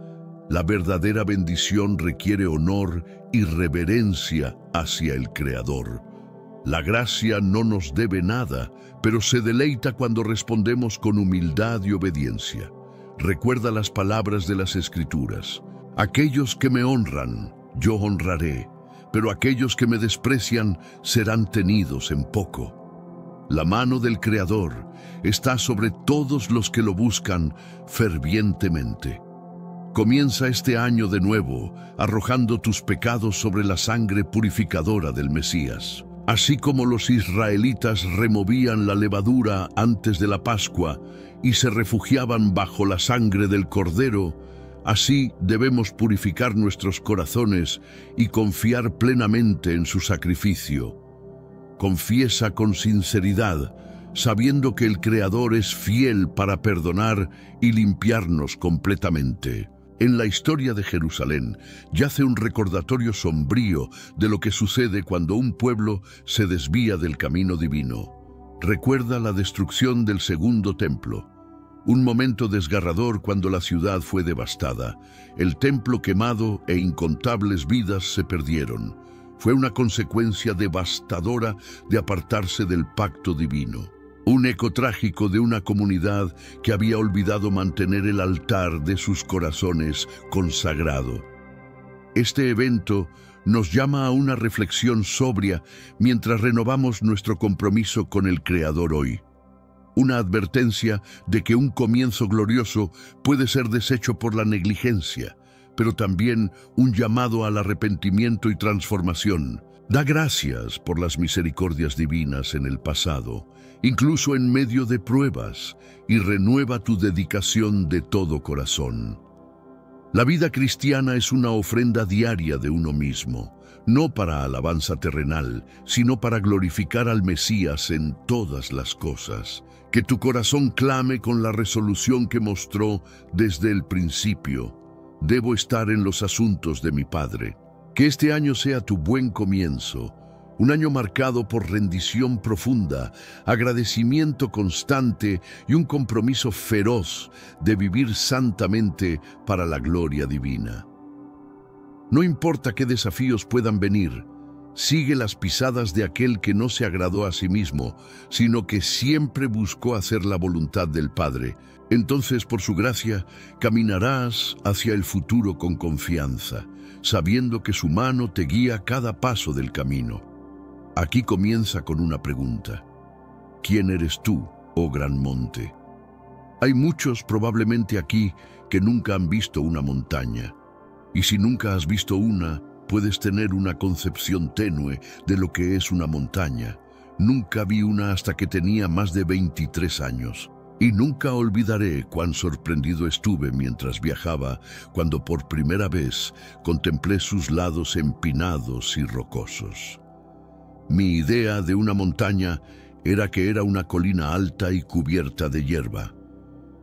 La verdadera bendición requiere honor y reverencia hacia el Creador. La gracia no nos debe nada, pero se deleita cuando respondemos con humildad y obediencia. Recuerda las palabras de las Escrituras. Aquellos que me honran, yo honraré, pero aquellos que me desprecian serán tenidos en poco. La mano del Creador está sobre todos los que lo buscan fervientemente. Comienza este año de nuevo, arrojando tus pecados sobre la sangre purificadora del Mesías. Así como los israelitas removían la levadura antes de la Pascua y se refugiaban bajo la sangre del Cordero, Así debemos purificar nuestros corazones y confiar plenamente en su sacrificio. Confiesa con sinceridad, sabiendo que el Creador es fiel para perdonar y limpiarnos completamente. En la historia de Jerusalén yace un recordatorio sombrío de lo que sucede cuando un pueblo se desvía del camino divino. Recuerda la destrucción del segundo templo. Un momento desgarrador cuando la ciudad fue devastada. El templo quemado e incontables vidas se perdieron. Fue una consecuencia devastadora de apartarse del pacto divino. Un eco trágico de una comunidad que había olvidado mantener el altar de sus corazones consagrado. Este evento nos llama a una reflexión sobria mientras renovamos nuestro compromiso con el Creador hoy. Una advertencia de que un comienzo glorioso puede ser deshecho por la negligencia, pero también un llamado al arrepentimiento y transformación. Da gracias por las misericordias divinas en el pasado, incluso en medio de pruebas, y renueva tu dedicación de todo corazón. La vida cristiana es una ofrenda diaria de uno mismo, no para alabanza terrenal, sino para glorificar al Mesías en todas las cosas. Que tu corazón clame con la resolución que mostró desde el principio. Debo estar en los asuntos de mi Padre. Que este año sea tu buen comienzo, un año marcado por rendición profunda, agradecimiento constante y un compromiso feroz de vivir santamente para la gloria divina. No importa qué desafíos puedan venir, sigue las pisadas de aquel que no se agradó a sí mismo, sino que siempre buscó hacer la voluntad del Padre. Entonces, por su gracia, caminarás hacia el futuro con confianza, sabiendo que su mano te guía cada paso del camino. Aquí comienza con una pregunta. ¿Quién eres tú, oh gran monte? Hay muchos probablemente aquí que nunca han visto una montaña. Y si nunca has visto una, puedes tener una concepción tenue de lo que es una montaña. Nunca vi una hasta que tenía más de 23 años. Y nunca olvidaré cuán sorprendido estuve mientras viajaba, cuando por primera vez contemplé sus lados empinados y rocosos. Mi idea de una montaña era que era una colina alta y cubierta de hierba,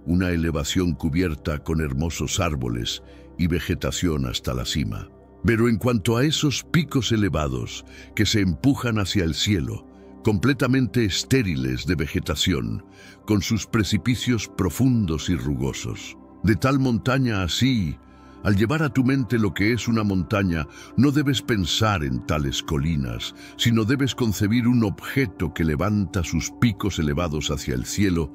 una elevación cubierta con hermosos árboles y vegetación hasta la cima. Pero en cuanto a esos picos elevados que se empujan hacia el cielo, completamente estériles de vegetación, con sus precipicios profundos y rugosos. De tal montaña así, al llevar a tu mente lo que es una montaña, no debes pensar en tales colinas, sino debes concebir un objeto que levanta sus picos elevados hacia el cielo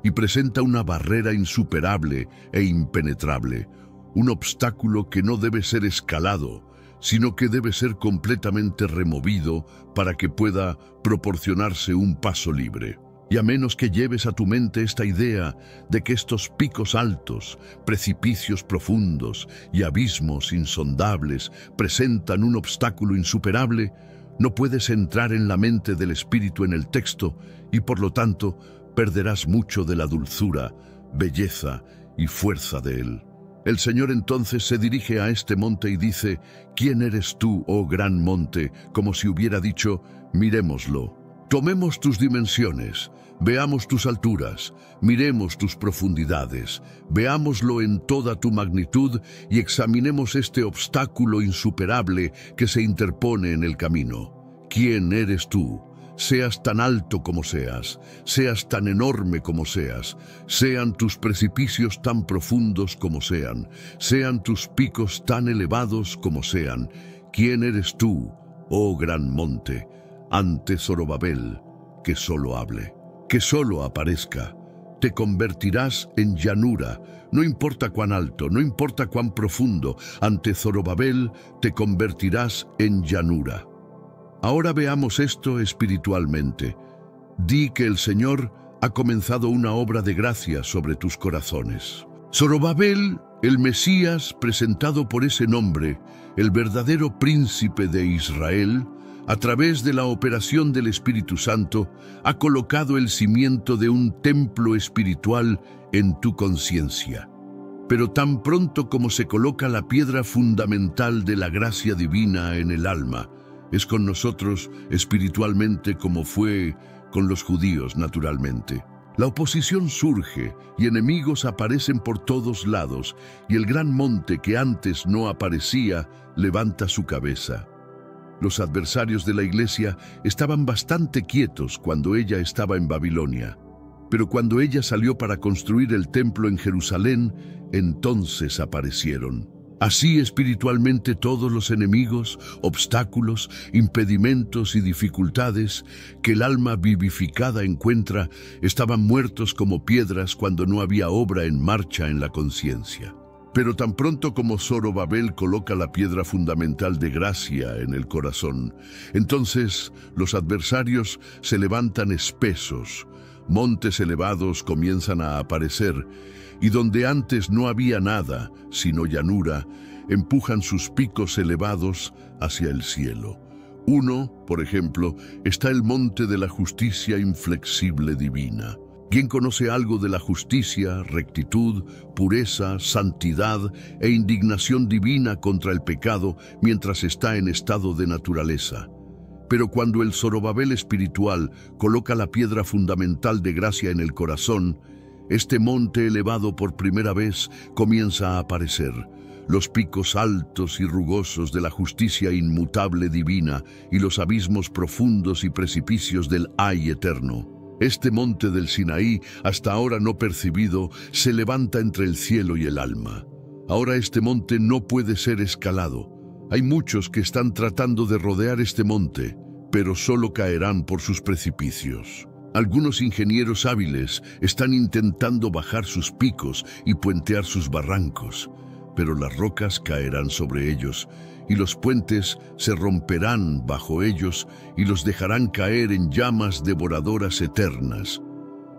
y presenta una barrera insuperable e impenetrable, un obstáculo que no debe ser escalado, sino que debe ser completamente removido para que pueda proporcionarse un paso libre. Y a menos que lleves a tu mente esta idea de que estos picos altos, precipicios profundos y abismos insondables presentan un obstáculo insuperable, no puedes entrar en la mente del Espíritu en el texto y por lo tanto perderás mucho de la dulzura, belleza y fuerza de él. El Señor entonces se dirige a este monte y dice: ¿Quién eres tú, oh gran monte? Como si hubiera dicho: mirémoslo. Tomemos tus dimensiones, veamos tus alturas, miremos tus profundidades, veámoslo en toda tu magnitud y examinemos este obstáculo insuperable que se interpone en el camino. ¿Quién eres tú? Seas tan alto como seas tan enorme como sean tus precipicios tan profundos como sean tus picos tan elevados como sean. ¿Quién eres tú, oh gran monte? Ante Zorobabel, que solo hable, que solo aparezca. Te convertirás en llanura, no importa cuán alto, no importa cuán profundo. Ante Zorobabel te convertirás en llanura. Ahora veamos esto espiritualmente. Di que el Señor ha comenzado una obra de gracia sobre tus corazones. Zorobabel, el Mesías presentado por ese nombre, el verdadero príncipe de Israel, a través de la operación del Espíritu Santo, ha colocado el cimiento de un templo espiritual en tu conciencia. Pero tan pronto como se coloca la piedra fundamental de la gracia divina en el alma, es con nosotros espiritualmente como fue con los judíos naturalmente. La oposición surge y enemigos aparecen por todos lados, y el gran monte que antes no aparecía levanta su cabeza. Los adversarios de la iglesia estaban bastante quietos cuando ella estaba en Babilonia, pero cuando ella salió para construir el templo en Jerusalén, entonces aparecieron. Así espiritualmente todos los enemigos, obstáculos, impedimentos y dificultades que el alma vivificada encuentra estaban muertos como piedras cuando no había obra en marcha en la conciencia. Pero tan pronto como Zorobabel coloca la piedra fundamental de gracia en el corazón, entonces los adversarios se levantan espesos, montes elevados comienzan a aparecer, y donde antes no había nada, sino llanura, empujan sus picos elevados hacia el cielo. Uno, por ejemplo, está el monte de la justicia inflexible divina. ¿Quién conoce algo de la justicia, rectitud, pureza, santidad e indignación divina contra el pecado mientras está en estado de naturaleza? Pero cuando el Zorobabel espiritual coloca la piedra fundamental de gracia en el corazón, este monte elevado por primera vez comienza a aparecer. Los picos altos y rugosos de la justicia inmutable divina y los abismos profundos y precipicios del Ay eterno. Este monte del Sinaí, hasta ahora no percibido, se levanta entre el cielo y el alma. Ahora este monte no puede ser escalado. Hay muchos que están tratando de rodear este monte, pero solo caerán por sus precipicios. Algunos ingenieros hábiles están intentando bajar sus picos y puentear sus barrancos, pero las rocas caerán sobre ellos, y los puentes se romperán bajo ellos y los dejarán caer en llamas devoradoras eternas.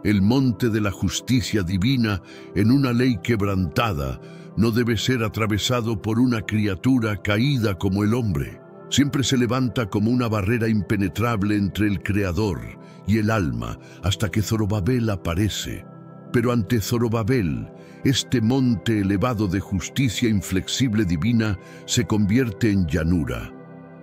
El monte de la justicia divina, en una ley quebrantada, no debe ser atravesado por una criatura caída como el hombre. Siempre se levanta como una barrera impenetrable entre el Creador y el alma hasta que Zorobabel aparece. Pero ante Zorobabel, este monte elevado de justicia inflexible divina se convierte en llanura.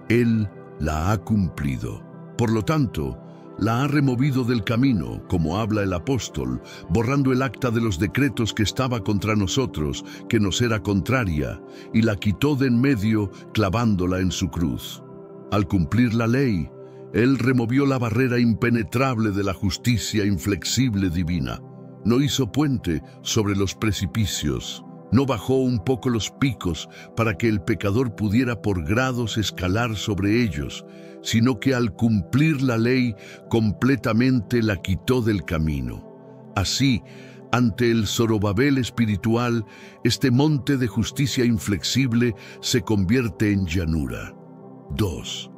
Él la ha cumplido. Por lo tanto, la ha removido del camino, como habla el apóstol, borrando el acta de los decretos que estaba contra nosotros, que nos era contraria, y la quitó de en medio, clavándola en su cruz. Al cumplir la ley, Él removió la barrera impenetrable de la justicia inflexible divina. No hizo puente sobre los precipicios, no bajó un poco los picos para que el pecador pudiera por grados escalar sobre ellos, sino que al cumplir la ley completamente la quitó del camino. Así, ante el Zorobabel espiritual, este monte de justicia inflexible se convierte en llanura. 2.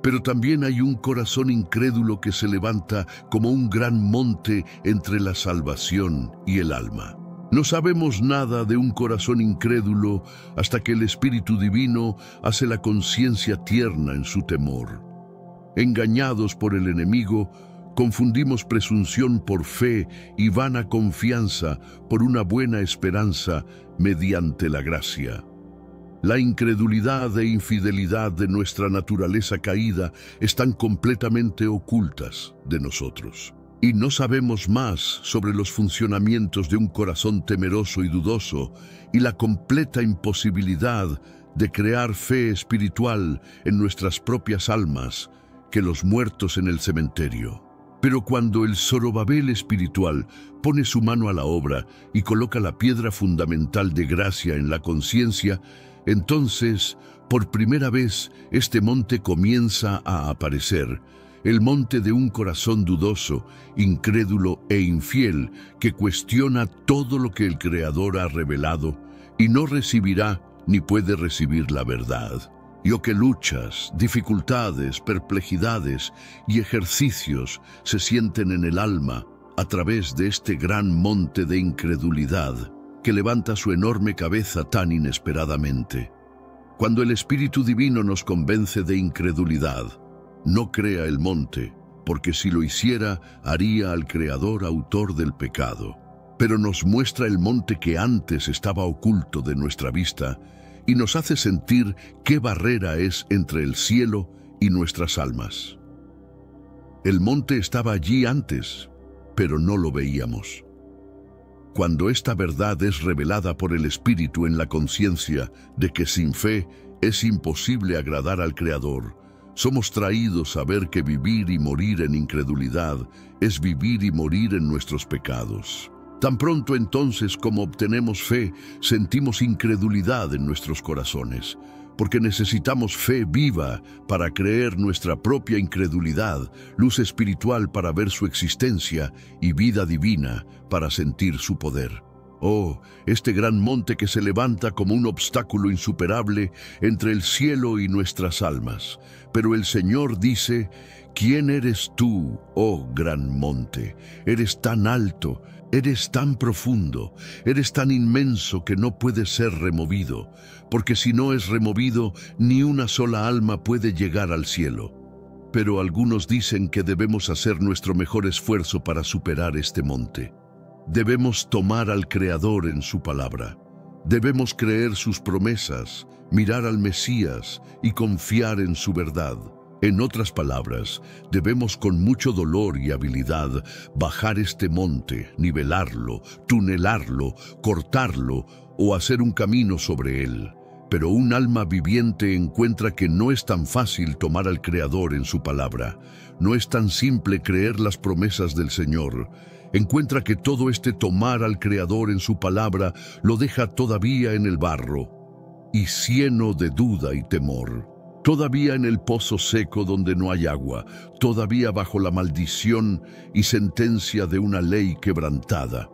Pero también hay un corazón incrédulo que se levanta como un gran monte entre la salvación y el alma. No sabemos nada de un corazón incrédulo hasta que el Espíritu Divino hace la conciencia tierna en su temor. Engañados por el enemigo, confundimos presunción por fe y vana confianza por una buena esperanza mediante la gracia. La incredulidad e infidelidad de nuestra naturaleza caída están completamente ocultas de nosotros. Y no sabemos más sobre los funcionamientos de un corazón temeroso y dudoso y la completa imposibilidad de crear fe espiritual en nuestras propias almas que los muertos en el cementerio. Pero cuando el Zorobabel espiritual pone su mano a la obra y coloca la piedra fundamental de gracia en la conciencia, entonces, por primera vez, este monte comienza a aparecer, el monte de un corazón dudoso, incrédulo e infiel que cuestiona todo lo que el Creador ha revelado y no recibirá ni puede recibir la verdad. Y o que luchas, dificultades, perplejidades y ejercicios se sienten en el alma a través de este gran monte de incredulidad que levanta su enorme cabeza tan inesperadamente. Cuando el Espíritu Divino nos convence de incredulidad, no crea el monte, porque si lo hiciera, haría al Creador autor del pecado. pero nos muestra el monte que antes estaba oculto de nuestra vista y nos hace sentir qué barrera es entre el cielo y nuestras almas. El monte estaba allí antes, pero no lo veíamos. Cuando esta verdad es revelada por el Espíritu en la conciencia de que sin fe es imposible agradar al Creador, somos traídos a ver que vivir y morir en incredulidad es vivir y morir en nuestros pecados. Tan pronto entonces como obtenemos fe, sentimos incredulidad en nuestros corazones, porque necesitamos fe viva para creer nuestra propia incredulidad, luz espiritual para ver su existencia y vida divina para sentir su poder. Oh, este gran monte que se levanta como un obstáculo insuperable entre el cielo y nuestras almas. Pero el Señor dice: ¿quién eres tú, oh gran monte? Eres tan alto, eres tan profundo, eres tan inmenso que no puede ser removido, porque si no es removido, ni una sola alma puede llegar al cielo. Pero algunos dicen que debemos hacer nuestro mejor esfuerzo para superar este monte. Debemos tomar al Creador en su palabra. Debemos creer sus promesas, mirar al Mesías y confiar en su verdad. En otras palabras, debemos con mucho dolor y habilidad bajar este monte, nivelarlo, tunelarlo, cortarlo o hacer un camino sobre él. Pero un alma viviente encuentra que no es tan fácil tomar al Creador en su palabra. No es tan simple creer las promesas del Señor. Encuentra que todo este tomar al Creador en su palabra lo deja todavía en el barro y lleno de duda y temor. Todavía en el pozo seco donde no hay agua, todavía bajo la maldición y sentencia de una ley quebrantada.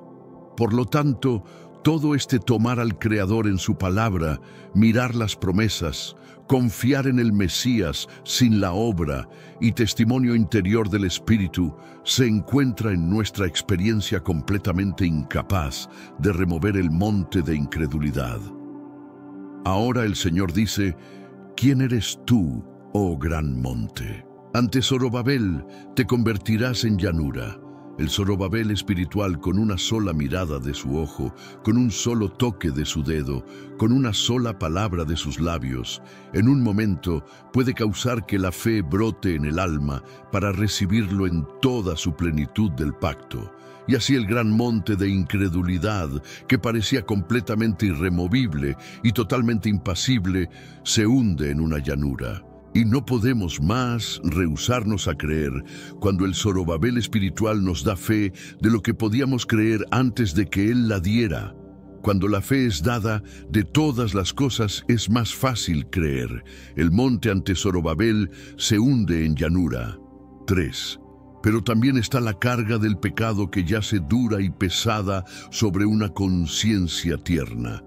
Por lo tanto, todo este tomar al Creador en su palabra, mirar las promesas, confiar en el Mesías sin la obra y testimonio interior del Espíritu, se encuentra en nuestra experiencia completamente incapaz de remover el monte de incredulidad. Ahora el Señor dice: ¿quién eres tú, oh gran monte? Ante Zorobabel te convertirás en llanura. El Zorobabel espiritual, con una sola mirada de su ojo, con un solo toque de su dedo, con una sola palabra de sus labios, en un momento puede causar que la fe brote en el alma para recibirlo en toda su plenitud del pacto. Y así el gran monte de incredulidad, que parecía completamente irremovible y totalmente impasible, se hunde en una llanura. Y no podemos más rehusarnos a creer cuando el Zorobabel espiritual nos da fe de lo que podíamos creer antes de que Él la diera. Cuando la fe es dada, de todas las cosas es más fácil creer. El monte ante Zorobabel se hunde en llanura. 3. Pero también está la carga del pecado que yace dura y pesada sobre una conciencia tierna.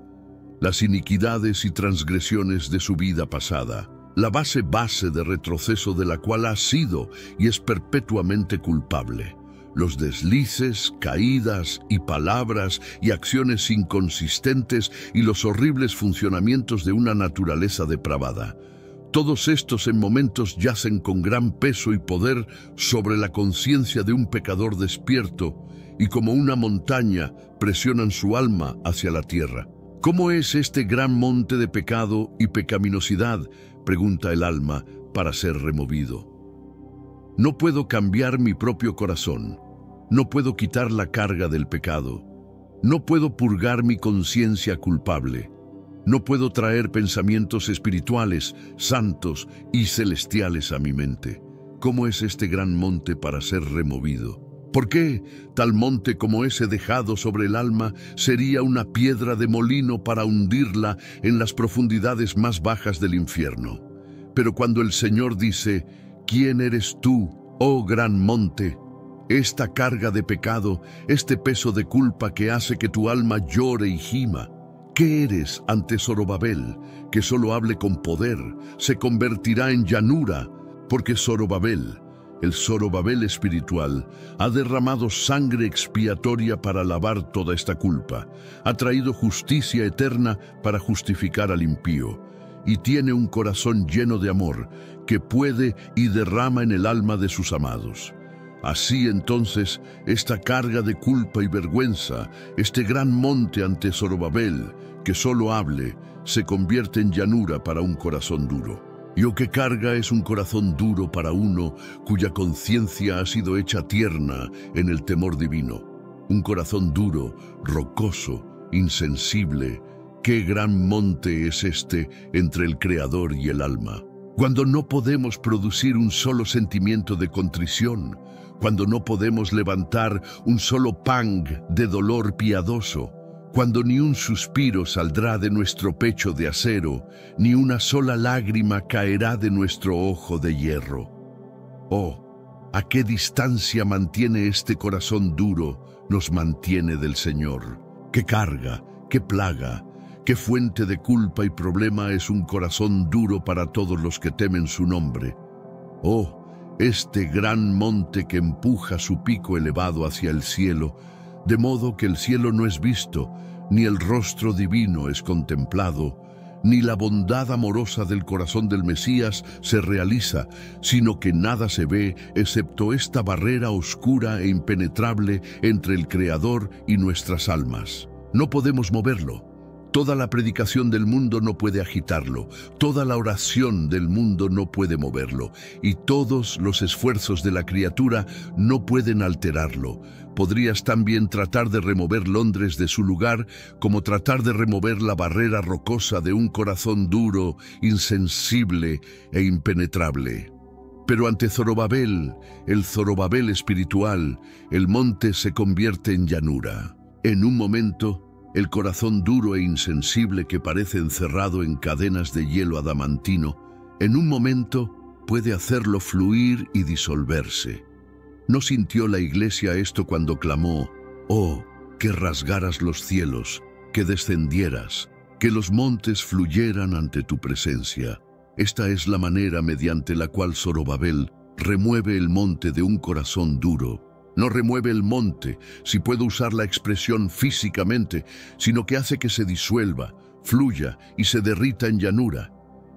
Las iniquidades y transgresiones de su vida pasada. La base de retroceso de la cual ha sido y es perpetuamente culpable. Los deslices, caídas y palabras y acciones inconsistentes y los horribles funcionamientos de una naturaleza depravada. Todos estos en momentos yacen con gran peso y poder sobre la conciencia de un pecador despierto y como una montaña presionan su alma hacia la tierra. ¿Cómo es este gran monte de pecado y pecaminosidad?, pregunta el alma, para ser removido. No puedo cambiar mi propio corazón. No puedo quitar la carga del pecado. No puedo purgar mi conciencia culpable. No puedo traer pensamientos espirituales, santos y celestiales a mi mente. ¿Cómo es este gran monte para ser removido? ¿Por qué tal monte como ese dejado sobre el alma sería una piedra de molino para hundirla en las profundidades más bajas del infierno? Pero cuando el Señor dice: ¿quién eres tú, oh gran monte? Esta carga de pecado, este peso de culpa que hace que tu alma llore y gima. ¿Qué eres ante Zorobabel, que solo hable con poder, se convertirá en llanura? Porque Zorobabel, el Zorobabel espiritual, ha derramado sangre expiatoria para lavar toda esta culpa, ha traído justicia eterna para justificar al impío, y tiene un corazón lleno de amor que puede y derrama en el alma de sus amados. Así entonces, esta carga de culpa y vergüenza, este gran monte ante Zorobabel, que solo hable, se convierte en llanura para un corazón duro. Y o que carga es un corazón duro para uno cuya conciencia ha sido hecha tierna en el temor divino. Un corazón duro, rocoso, insensible. Qué gran monte es este entre el Creador y el alma. Cuando no podemos producir un solo sentimiento de contrición, cuando no podemos levantar un solo pang de dolor piadoso, cuando ni un suspiro saldrá de nuestro pecho de acero, ni una sola lágrima caerá de nuestro ojo de hierro. Oh, ¿a qué distancia mantiene este corazón duro, nos mantiene del Señor? ¿Qué carga, qué plaga, qué fuente de culpa y problema es un corazón duro para todos los que temen su nombre? Oh, este gran monte que empuja su pico elevado hacia el cielo, de modo que el cielo no es visto, ni el rostro divino es contemplado, ni la bondad amorosa del corazón del Mesías se realiza, sino que nada se ve excepto esta barrera oscura e impenetrable entre el Creador y nuestras almas. No podemos moverlo. Toda la predicación del mundo no puede agitarlo, toda la oración del mundo no puede moverlo, y todos los esfuerzos de la criatura no pueden alterarlo. Podrías también tratar de remover Londres de su lugar, como tratar de remover la barrera rocosa de un corazón duro, insensible e impenetrable. Pero ante Zorobabel, el Zorobabel espiritual, el monte se convierte en llanura. En un momento, el corazón duro e insensible que parece encerrado en cadenas de hielo adamantino, en un momento puede hacerlo fluir y disolverse. ¿No sintió la Iglesia esto cuando clamó: «Oh, que rasgaras los cielos, que descendieras, que los montes fluyeran ante tu presencia»? Esta es la manera mediante la cual Zorobabel remueve el monte de un corazón duro. No remueve el monte, si puedo usar la expresión físicamente, sino que hace que se disuelva, fluya y se derrita en llanura.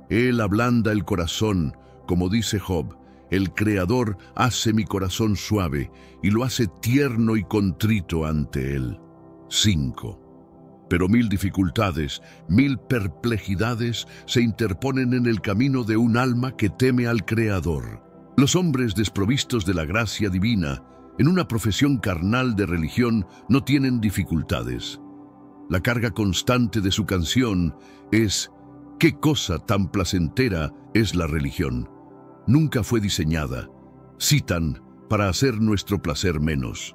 Él ablanda el corazón, como dice Job: «El Creador hace mi corazón suave y lo hace tierno y contrito ante Él». 5. Pero 1000 dificultades, 1000 perplejidades se interponen en el camino de un alma que teme al Creador. Los hombres desprovistos de la gracia divina, en una profesión carnal de religión, no tienen dificultades. La carga constante de su canción es: «¿Qué cosa tan placentera es la religión? Nunca fue diseñada», citan, «para hacer nuestro placer menos».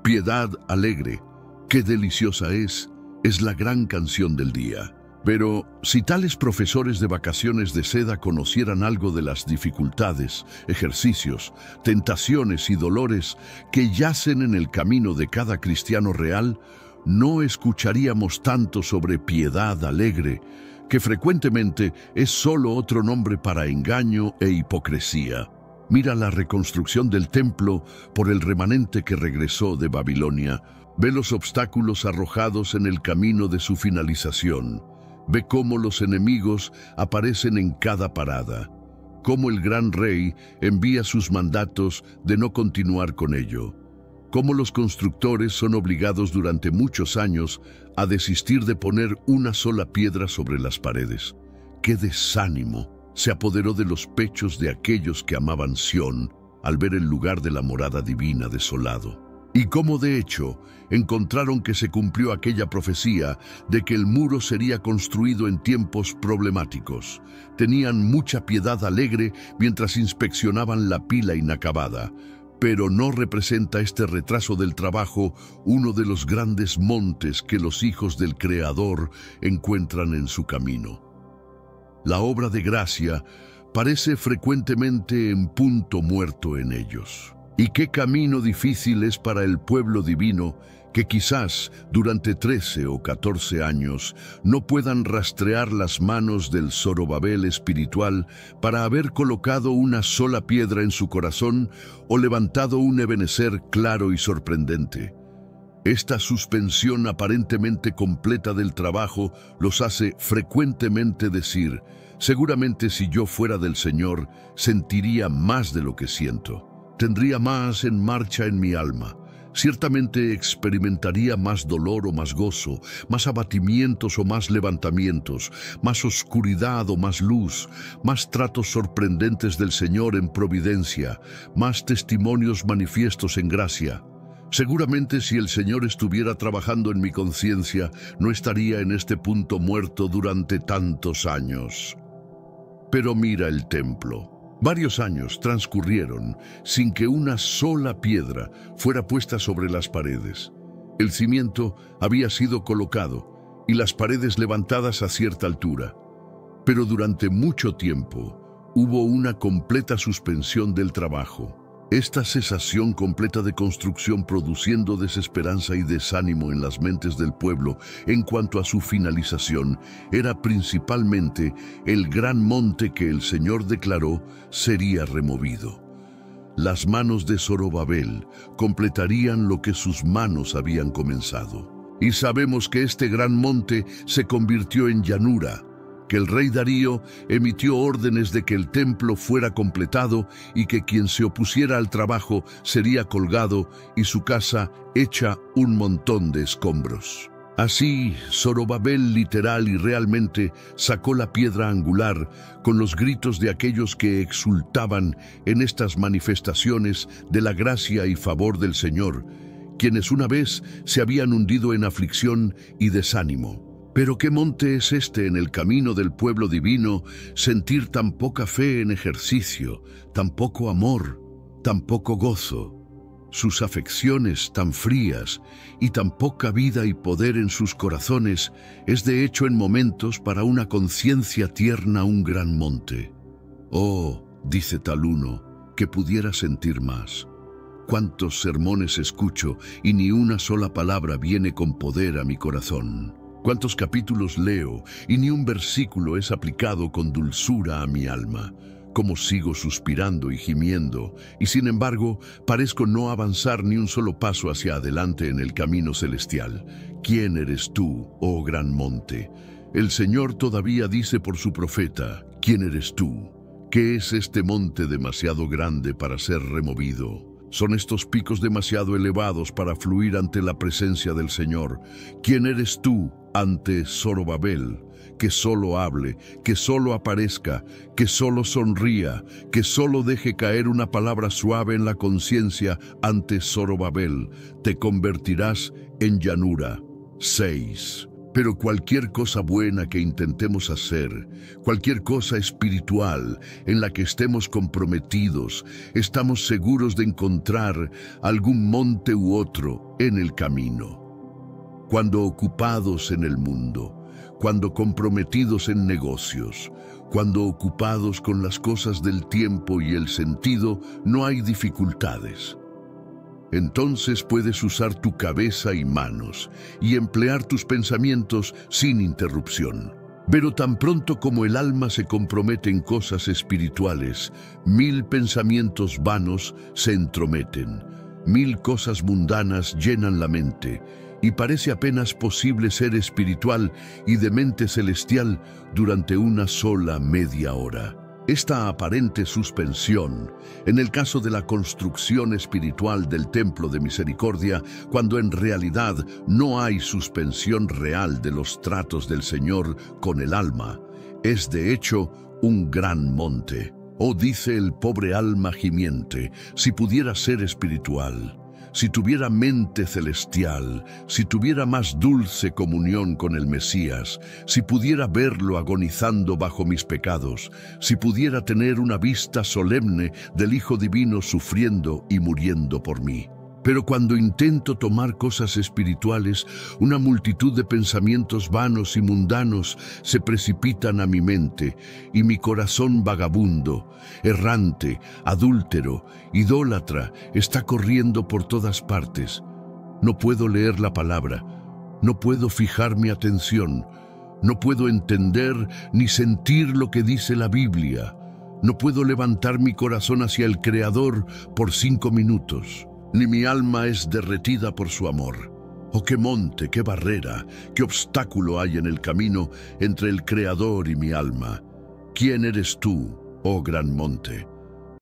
Piedad alegre, qué deliciosa es la gran canción del día. Pero si tales profesores de vacaciones de seda conocieran algo de las dificultades, ejercicios, tentaciones y dolores que yacen en el camino de cada cristiano real, no escucharíamos tanto sobre piedad alegre, que frecuentemente es solo otro nombre para engaño e hipocresía. Mira la reconstrucción del templo por el remanente que regresó de Babilonia. Ve los obstáculos arrojados en el camino de su finalización. Ve cómo los enemigos aparecen en cada parada, cómo el gran rey envía sus mandatos de no continuar con ello, cómo los constructores son obligados durante muchos años a desistir de poner una sola piedra sobre las paredes. ¡Qué desánimo se apoderó de los pechos de aquellos que amaban Sión al ver el lugar de la morada divina desolado! Y cómo de hecho encontraron que se cumplió aquella profecía de que el muro sería construido en tiempos problemáticos. Tenían mucha piedad alegre mientras inspeccionaban la pila inacabada. Pero no representa este retraso del trabajo uno de los grandes montes que los hijos del Creador encuentran en su camino. La obra de gracia parece frecuentemente en punto muerto en ellos. Y qué camino difícil es para el pueblo divino que quizás durante 13 o 14 años no puedan rastrear las manos del Zorobabel espiritual para haber colocado una sola piedra en su corazón o levantado un Ebenezer claro y sorprendente. Esta suspensión aparentemente completa del trabajo los hace frecuentemente decir: «Seguramente si yo fuera del Señor, sentiría más de lo que siento». tendría más en marcha en mi alma. Ciertamente experimentaría más dolor o más gozo, más abatimientos o más levantamientos, más oscuridad o más luz, más tratos sorprendentes del Señor en providencia, más testimonios manifiestos en gracia. Seguramente si el Señor estuviera trabajando en mi conciencia, no estaría en este punto muerto durante tantos años. Pero mira el templo. Varios años transcurrieron sin que una sola piedra fuera puesta sobre las paredes. El cimiento había sido colocado y las paredes levantadas a cierta altura. Pero durante mucho tiempo hubo una completa suspensión del trabajo. Esta cesación completa de construcción produciendo desesperanza y desánimo en las mentes del pueblo en cuanto a su finalización era principalmente el gran monte que el Señor declaró sería removido. Las manos de Zorobabel completarían lo que sus manos habían comenzado. Y sabemos que este gran monte se convirtió en llanura, que el rey Darío emitió órdenes de que el templo fuera completado y que quien se opusiera al trabajo sería colgado y su casa hecha un montón de escombros. Así, Zorobabel literal y realmente sacó la piedra angular con los gritos de aquellos que exultaban en estas manifestaciones de la gracia y favor del Señor, quienes una vez se habían hundido en aflicción y desánimo. Pero ¿qué monte es este en el camino del pueblo divino, sentir tan poca fe en ejercicio, tan poco amor, tan poco gozo? Sus afecciones tan frías y tan poca vida y poder en sus corazones es de hecho en momentos para una conciencia tierna un gran monte. Oh, dice tal uno, que pudiera sentir más. Cuántos sermones escucho y ni una sola palabra viene con poder a mi corazón. Cuántos capítulos leo y ni un versículo es aplicado con dulzura a mi alma. Cómo sigo suspirando y gimiendo, y sin embargo parezco no avanzar ni un solo paso hacia adelante en el camino celestial. ¿Quién eres tú, oh gran monte? El Señor todavía dice por su profeta, ¿quién eres tú? ¿Qué es este monte demasiado grande para ser removido? ¿Son estos picos demasiado elevados para fluir ante la presencia del Señor? ¿Quién eres tú ante Zorobabel? Que solo hable, que solo aparezca, que solo sonría, que solo deje caer una palabra suave en la conciencia ante Zorobabel. Te convertirás en llanura. 6. Pero cualquier cosa buena que intentemos hacer, cualquier cosa espiritual en la que estemos comprometidos, estamos seguros de encontrar algún monte u otro en el camino. Cuando ocupados en el mundo, cuando comprometidos en negocios, cuando ocupados con las cosas del tiempo y el sentido, no hay dificultades. Entonces puedes usar tu cabeza y manos y emplear tus pensamientos sin interrupción. Pero tan pronto como el alma se compromete en cosas espirituales, 1000 pensamientos vanos se entrometen, 1000 cosas mundanas llenan la mente, y parece apenas posible ser espiritual y de mente celestial durante una sola media hora. Esta aparente suspensión, en el caso de la construcción espiritual del Templo de Misericordia, cuando en realidad no hay suspensión real de los tratos del Señor con el alma, es de hecho un gran monte. Oh, dice el pobre alma gimiente, si pudiera ser espiritual, si tuviera mente celestial, si tuviera más dulce comunión con el Mesías, si pudiera verlo agonizando bajo mis pecados, si pudiera tener una vista solemne del Hijo Divino sufriendo y muriendo por mí. Pero cuando intento tomar cosas espirituales, una multitud de pensamientos vanos y mundanos se precipitan a mi mente, y mi corazón vagabundo, errante, adúltero, idólatra, está corriendo por todas partes. No puedo leer la palabra, no puedo fijar mi atención, no puedo entender ni sentir lo que dice la Biblia. No puedo levantar mi corazón hacia el Creador por 5 minutos. Ni mi alma es derretida por su amor. Oh, qué monte, qué barrera, qué obstáculo hay en el camino entre el Creador y mi alma. ¿Quién eres tú, oh gran monte?